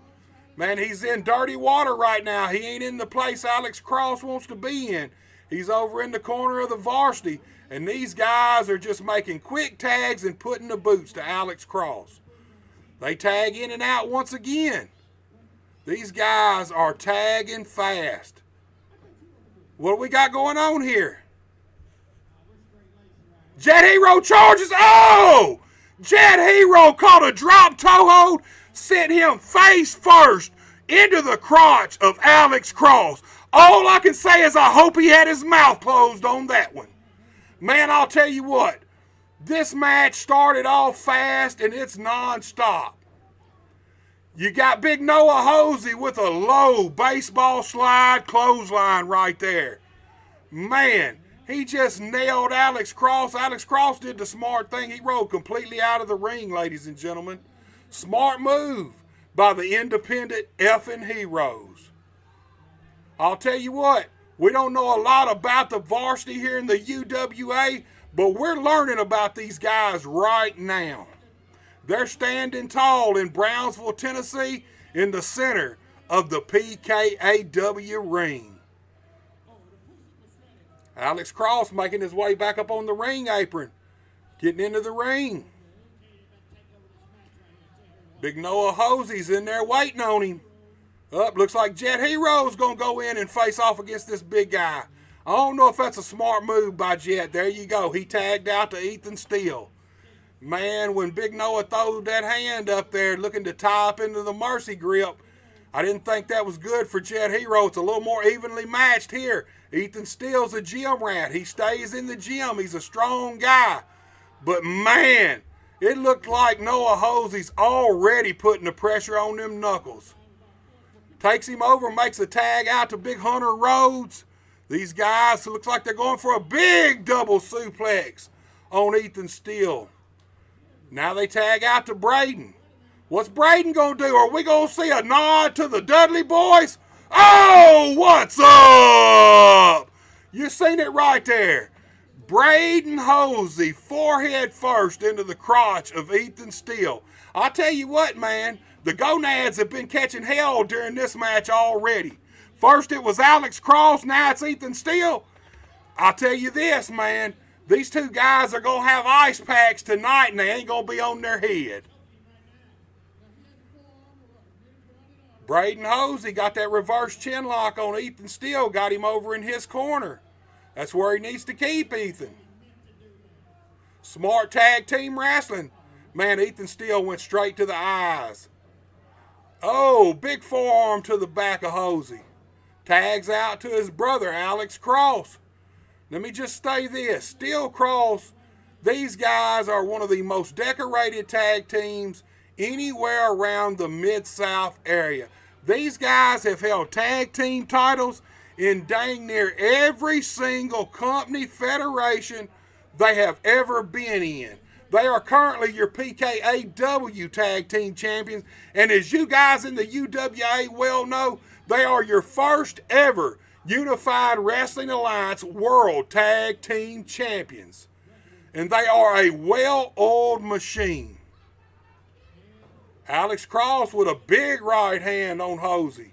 Man, he's in dirty water right now. He ain't in the place Alex Cross wants to be in. He's over in the corner of the varsity, and these guys are just making quick tags and putting the boots to Alex Cross. They tag in and out once again. These guys are tagging fast. What do we got going on here? Jet Hero charges. Oh! Jet Hero caught a drop toe hold, sent him face first into the crotch of Alex Cross. All I can say is I hope he had his mouth closed on that one. Man, I'll tell you what. This match started off fast and it's non-stop. You got Big Noah Hosey with a low baseball slide clothesline right there. Man, he just nailed Alex Cross. Alex Cross did the smart thing. He rolled completely out of the ring, ladies and gentlemen. Smart move by the independent effing heroes. I'll tell you what, we don't know a lot about the varsity here in the UWA, but we're learning about these guys right now. They're standing tall in Brownsville, Tennessee, in the center of the PKAW ring. Alex Cross making his way back up on the ring apron, getting into the ring. Big Noah Hosey's in there waiting on him. Looks like Jet Hero's going to go in and face off against this big guy. I don't know if that's a smart move by Jet. There you go. He tagged out to Ethan Steele. Man, when Big Noah threw that hand up there looking to tie up into the mercy grip, I didn't think that was good for Jet Hero. It's a little more evenly matched here. Ethan Steele's a gym rat. He stays in the gym. He's a strong guy. But man, it looked like Noah Hosey's already putting the pressure on them knuckles. Takes him over, makes a tag out to Big Hunter Rhodes. These guys, it looks like they're going for a big double suplex on Ethan Steele. Now they tag out to Braden. What's Braden going to do? Are we going to see a nod to the Dudley boys? Oh, what's up? You seen it right there. Braden Hosey, forehead first into the crotch of Ethan Steele. I'll tell you what, man. The gonads have been catching hell during this match already. First it was Alex Cross, now it's Ethan Steele. I'll tell you this, man. These two guys are going to have ice packs tonight and they ain't going to be on their head. Braden Hosey got that reverse chin lock on Ethan Steele, got him over in his corner. That's where he needs to keep Ethan. Smart tag team wrestling. Man, Ethan Steele went straight to the eyes. Oh, big forearm to the back of Hosey. Tags out to his brother, Alex Cross. Let me just say this. Steele Cross, these guys are one of the most decorated tag teams anywhere around the Mid-South area. These guys have held tag team titles in dang near every single company, federation they have ever been in. They are currently your PKAW tag team champions. And as you guys in the UWA well know, they are your first ever Unified Wrestling Alliance World Tag Team Champions. And they are a well-oiled machine. Alex Cross with a big right hand on Hosey.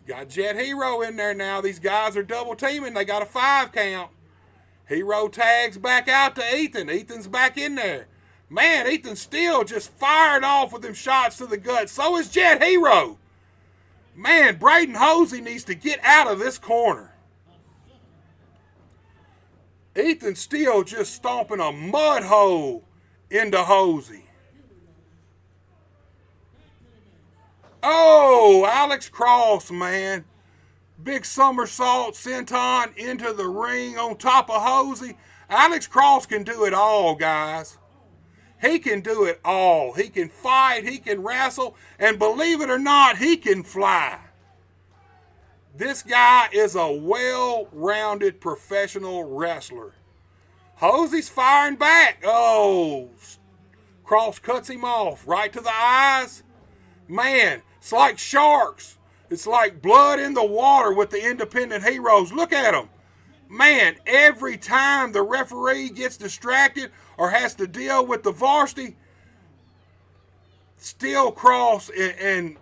Got Jet Hero in there now. These guys are double teaming. They got a 5 count. Hero tags back out to Ethan. Ethan's back in there. Man, Ethan still just fired off with them shots to the gut. So is Jet Hero. Man, Braden Hosey needs to get out of this corner. Ethan still just stomping a mud hole into Hosey. Oh, Alex Cross, man. Big somersault senton into the ring on top of Hosey. Alex Cross can do it all, guys. He can do it all. He can fight, he can wrestle, and believe it or not, he can fly. This guy is a well-rounded professional wrestler. Hosey's firing back. Oh, Cross cuts him off right to the eyes. Man, it's like sharks. It's like blood in the water with the independent heroes. Look at them. Man, every time the referee gets distracted or has to deal with the varsity, Steel Cross and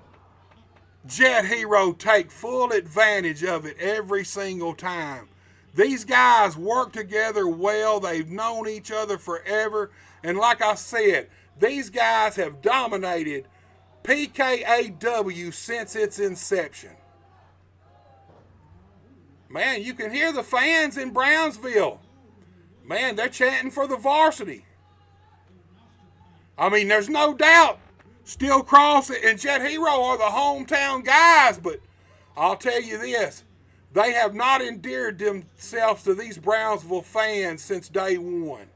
Jet Hero take full advantage of it every single time. These guys work together well. They've known each other forever. And like I said, these guys have dominated PKAW since its inception. Man, you can hear the fans in Brownsville. Man, they're chanting for the varsity. I mean, there's no doubt Steel Cross and Jet Hero are the hometown guys, but I'll tell you this, they have not endeared themselves to these Brownsville fans since day one.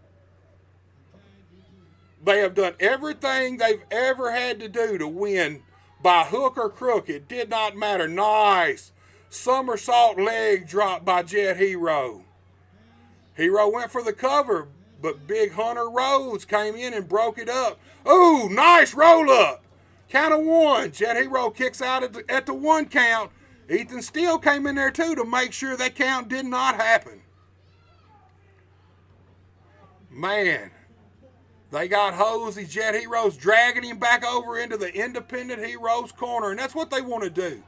They have done everything they've ever had to do to win by hook or crook. It did not matter. Nice somersault leg drop by Jet Hero. Hero went for the cover, but Big Hunter Rhodes came in and broke it up. Ooh, nice roll up. Count of 1. Jet Hero kicks out at the 1 count. Ethan Steele came in there too to make sure that count did not happen. Man, they got Hosey, Jet Heroes dragging him back over into the independent heroes corner, and that's what they want to do.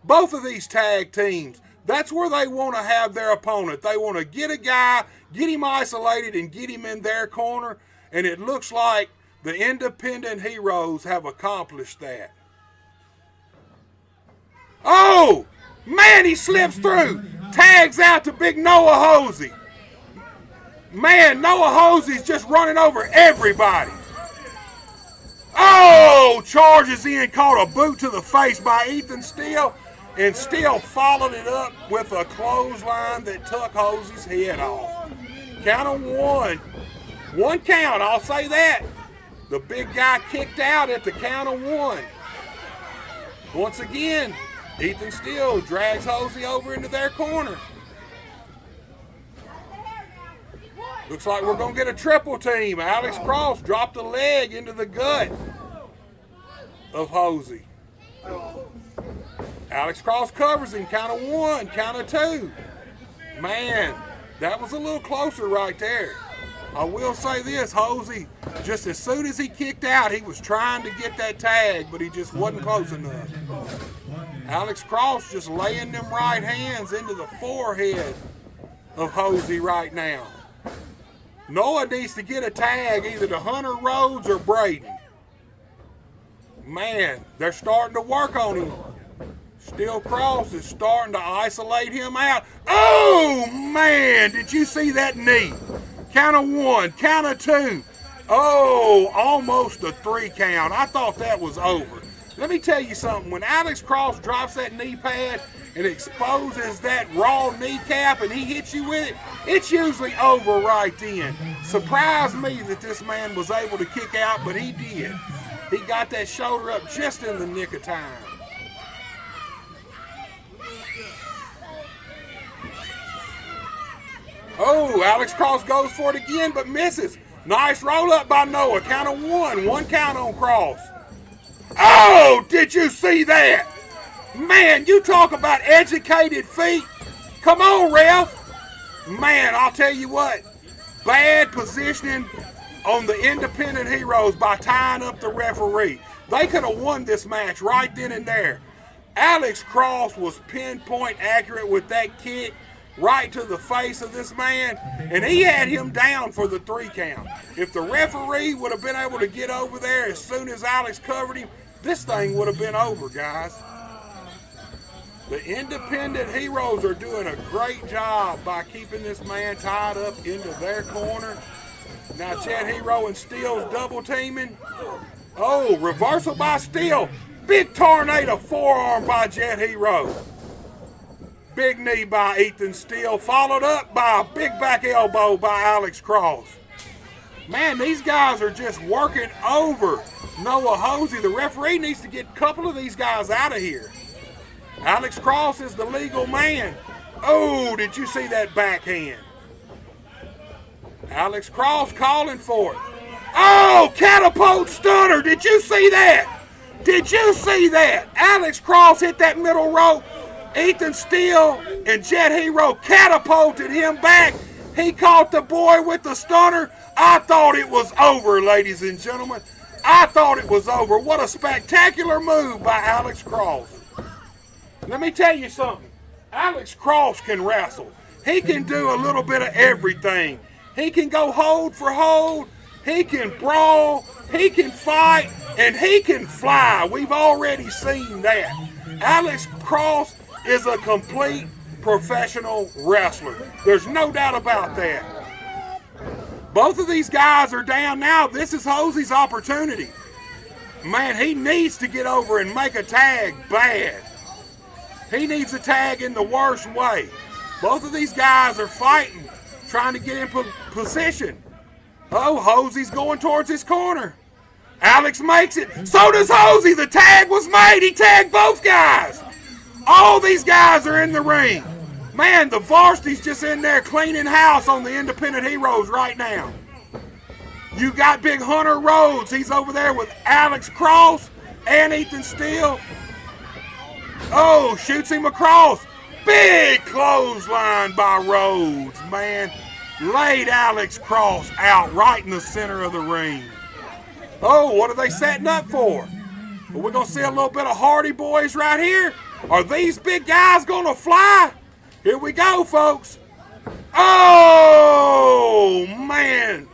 Both of these tag teams, that's where they want to have their opponent. They want to get a guy, get him isolated, and get him in their corner, and it looks like the independent heroes have accomplished that. Oh, man, he slips through. Tags out to Big Noah Hosey. Man, Noah Hosey's just running over everybody. Oh, charges in, caught a boot to the face by Ethan Steele, and Steele followed it up with a clothesline that took Hosey's head off. Count of 1. 1 count, I'll say that. The big guy kicked out at the count of 1. Once again, Ethan Steele drags Hosey over into their corner. Looks like we're going to get a triple team. Alex Cross dropped a leg into the gut of Hosey. Alex Cross covers him. Count of 1, count of 2. Man, that was a little closer right there. I will say this, Hosey, just as soon as he kicked out, he was trying to get that tag, but he just wasn't close enough. Alex Cross just laying them right hands into the forehead of Hosey right now. Noah needs to get a tag either to Hunter Rhodes or Braden. Man, they're starting to work on him. Steel Cross is starting to isolate him out. Oh, man, did you see that knee? Count of 1, count of 2. Oh, almost a 3 count. I thought that was over. Let me tell you something. When Alex Cross drops that knee pad and exposes that raw kneecap and he hits you with it, it's usually over right then. Surprised me that this man was able to kick out, but he did. He got that shoulder up just in the nick of time. Oh, Alex Cross goes for it again, but misses. Nice roll up by Noah. Count of 1. 1 count on Cross. Oh, did you see that? Man, you talk about educated feet. Come on, ref. Man, I'll tell you what. Bad positioning on the independent heroes by tying up the referee. They could have won this match right then and there. Alex Cross was pinpoint accurate with that kick right to the face of this man, and he had him down for the 3 count. If the referee would have been able to get over there as soon as Alex covered him, this thing would have been over, guys. The independent heroes are doing a great job by keeping this man tied up into their corner. Now Jet Hero and Steele's double teaming. Oh, reversal by Steele. Big tornado forearm by Jet Hero. Big knee by Ethan Steele, followed up by a big back elbow by Alex Cross. Man, these guys are just working over Noah Hosey. The referee needs to get a couple of these guys out of here. Alex Cross is the legal man. Oh, did you see that backhand? Alex Cross calling for it. Oh, catapult stunner. Did you see that? Did you see that? Alex Cross hit that middle rope. Ethan Steele and Jet Hero catapulted him back. He caught the boy with the stunner. I thought it was over, ladies and gentlemen. I thought it was over. What a spectacular move by Alex Cross. Let me tell you something. Alex Cross can wrestle. He can do a little bit of everything. He can go hold for hold. He can brawl. He can fight. And he can fly. We've already seen that. Alex Cross is a complete professional wrestler. There's no doubt about that. Both of these guys are down now. This is Hosey's opportunity. Man, he needs to get over and make a tag bad. He needs a tag in the worst way. Both of these guys are fighting, trying to get in position. Oh, Hosey's going towards his corner. Alex makes it. So does Hosey. The tag was made. He tagged both guys. All these guys are in the ring. Man, the varsity's just in there cleaning house on the independent heroes right now. You got Big Hunter Rhodes. He's over there with Alex Cross and Ethan Steele. Oh, shoots him across. Big clothesline by Rhodes, man. Laid Alex Cross out right in the center of the ring. Oh, what are they setting up for? Well, we're going to see a little bit of Hardy Boys right here. Are these big guys going to fly? Here we go, folks. Oh, man.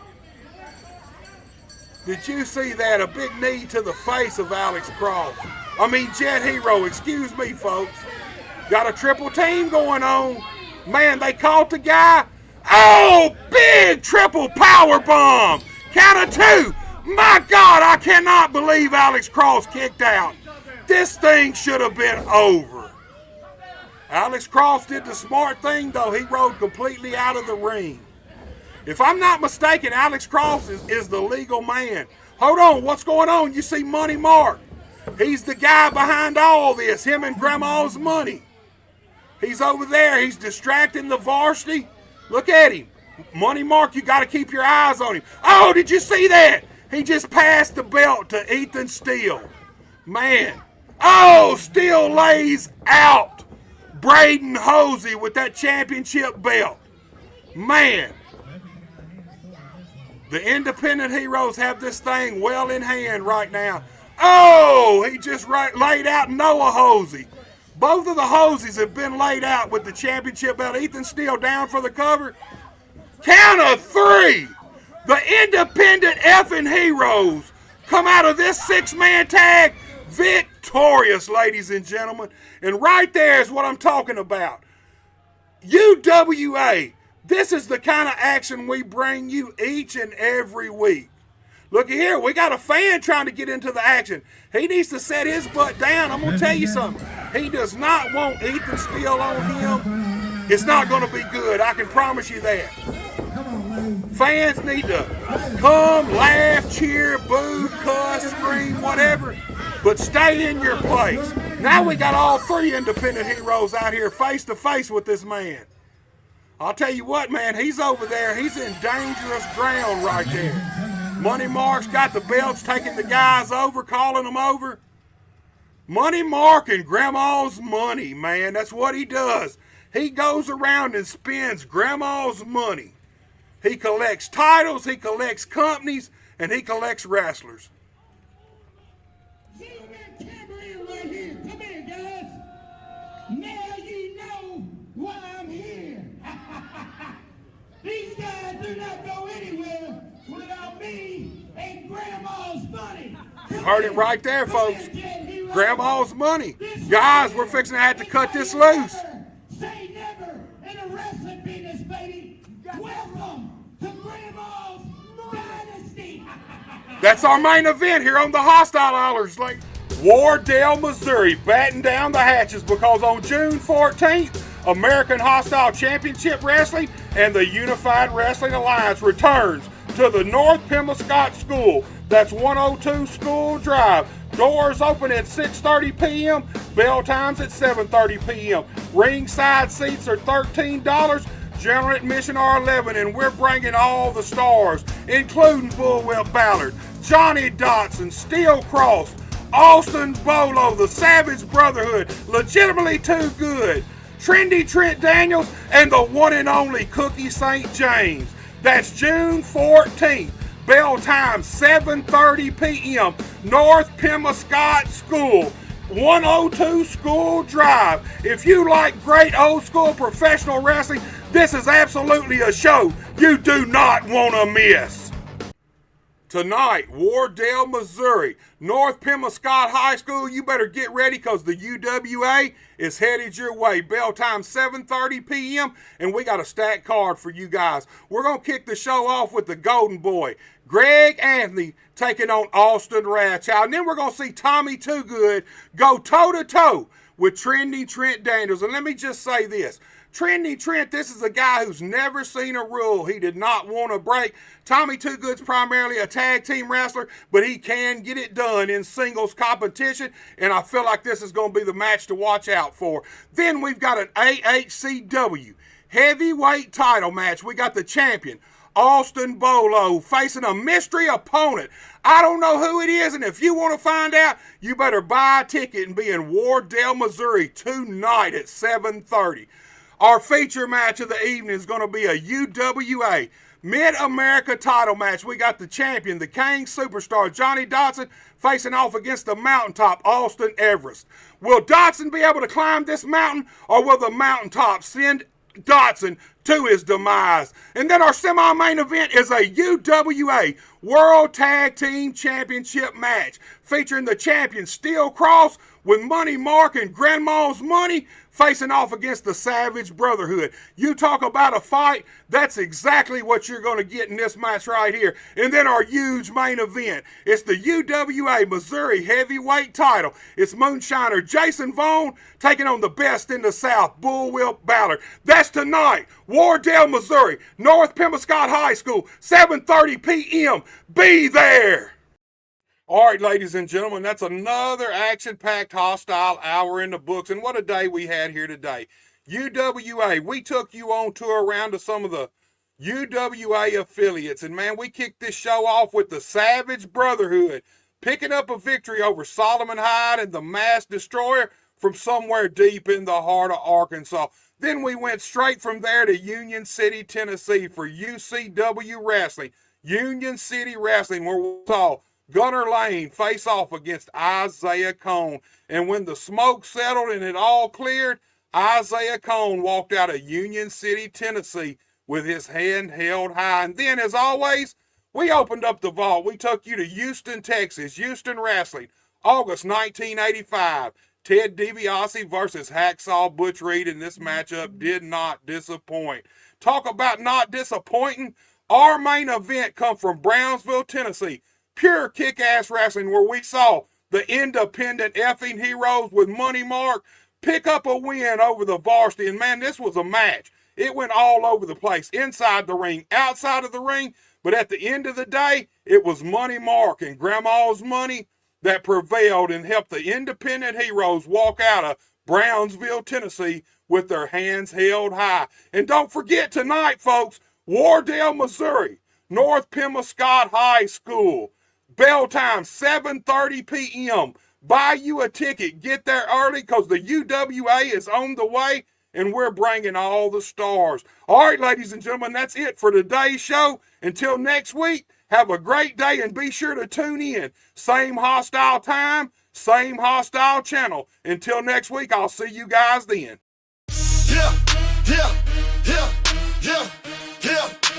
Did you see that? A big knee to the face of Alex Cross. Jet Hero, excuse me, folks. Got a triple team going on. Man, they caught the guy. Oh, big triple power bomb. Count of 2. My God, I cannot believe Alex Cross kicked out. This thing should have been over. Alex Cross did the smart thing, though. He rode completely out of the ring. If I'm not mistaken, Alex Cross is the legal man. Hold on, what's going on? You see Money Mark. He's the guy behind all this, him and Grandma's money. He's over there. He's distracting the varsity. Look at him. Money Mark, you got to keep your eyes on him. Oh, did you see that? He just passed the belt to Ethan Steele. Man. Oh, Steele lays out Braden Hosey with that championship belt. Man. The independent heroes have this thing well in hand right now. Oh, he just laid out Noah Hosey. Both of the Hoseys have been laid out with the championship belt. Ethan Steele down for the cover. Count of 3. The independent effing heroes come out of this 6-man tag victorious, ladies and gentlemen. And right there is what I'm talking about. UWA, this is the kind of action we bring you each and every week. Looky here, we got a fan trying to get into the action. He needs to set his butt down. I'm going to tell you something. He does not want Ethan Steele on him. It's not going to be good. I can promise you that. Fans need to come, laugh, cheer, boo, cuss, scream, whatever, but stay in your place. Now we got all 3 independent heroes out here face to face with this man. I'll tell you what, man, he's over there. He's in dangerous ground right there. Money Mark's got the belts, taking the guys over, calling them over. Money Mark and Grandma's money, man. That's what he does. He goes around and spends Grandma's money. He collects titles, he collects companies, and he collects wrestlers. See, we got tambourine right here. Come here, guys. Now you know why I'm here. These guys do not go anywhere without me and Grandma's money. You heard it right there, folks. Grandma's money. Guys, we're fixing to have to cut this loose. Say never in a wrestling business, baby. Welcome to Grandma's Dynasty. That's our main event here on the Hostile Hours. Like Wardell, Missouri, batting down the hatches because on June 14th, American Hostile Championship Wrestling and the Unified Wrestling Alliance returns to the North Pemoscott School. That's 102 School Drive. Doors open at 6:30 p.m. Bell times at 7:30 p.m. Ringside seats are $13. General admission are $11, and we're bringing all the stars, including Bullwhip Ballard, Johnny Dotson, Steel Cross, Austin Bolo, the Savage Brotherhood, Legitimately Too Good, Trendy Trent Daniels, and the one and only Cookie St. James. That's June 14th. Bell time 7:30 p.m. North Pemoscott School, 102 School Drive. If you like great old school professional wrestling, this is absolutely a show you do not want to miss. Tonight, Wardell, Missouri, North Pemoscott High School. You better get ready because the UWA is headed your way. Bell time 7:30 p.m. and we got a stacked card for you guys. We're going to kick the show off with the Golden Boy, Greg Anthony, taking on Austin Rathchild. And then we're going to see Tommy Too Good go toe-to-toe with Trendy Trent Daniels. And let me just say this. Trendy Trent, this is a guy who's never seen a rule he did not want to break. Tommy Too Good's primarily a tag team wrestler, but he can get it done in singles competition, and I feel like this is going to be the match to watch out for. Then we've got an AHCW heavyweight title match. We got the champion, Austin Bolo, facing a mystery opponent. I don't know who it is, and if you want to find out, you better buy a ticket and be in Wardell, Missouri tonight at 7:30. Our feature match of the evening is going to be a UWA Mid-America title match. We got the champion, the King Superstar, Johnny Dotson, facing off against the mountaintop, Austin Everest. Will Dotson be able to climb this mountain, or will the mountaintop send Dotson to his demise? And then our semi-main event is a UWA World Tag Team Championship match featuring the champion Steel Cross with Money Mark and Grandma's money facing off against the Savage Brotherhood. You talk about a fight, that's exactly what you're going to get in this match right here. And then our huge main event, it's the UWA Missouri Heavyweight title. It's Moonshiner Jason Vaughn taking on the best in the South, Bullwhip Ballard. That's tonight, Wardell, Missouri, North Pemoscott High School, 7:30 p.m. Be there! All right, ladies and gentlemen, that's another action-packed Hostile Hour in the books. And what a day we had here today. UWA, we took you on tour around to some of the UWA affiliates. And, man, we kicked this show off with the Savage Brotherhood, picking up a victory over Solomon Hyde and the Mass Destroyer from somewhere deep in the heart of Arkansas. Then we went straight from there to Union City, Tennessee for UCW Wrestling. Union City Wrestling, where we saw Gunner Lane face off against Isaiah Cone. And when the smoke settled and it all cleared, Isaiah Cone walked out of Union City, Tennessee with his hand held high. And then, as always, we opened up the vault. We took you to Houston, Texas, Houston Wrestling, August 1985. Ted DiBiase versus Hacksaw Butch Reed, and this matchup did not disappoint. Talk about not disappointing. Our main event come from Brownsville, Tennessee. Pure kick-ass wrestling, where we saw the independent effing heroes with Money Mark pick up a win over the varsity. And, man, this was a match. It went all over the place, inside the ring, outside of the ring. But at the end of the day, it was Money Mark and Grandma's money that prevailed and helped the independent heroes walk out of Brownsville, Tennessee with their hands held high. And don't forget tonight, folks, Wardell, Missouri, North Pemoscott High School. Bell time, 7:30 p.m. Buy you a ticket. Get there early because the UWA is on the way and we're bringing all the stars. All right, ladies and gentlemen, that's it for today's show. Until next week, have a great day and be sure to tune in. Same hostile time, same hostile channel. Until next week, I'll see you guys then. Yeah, yeah, yeah, yeah, yeah.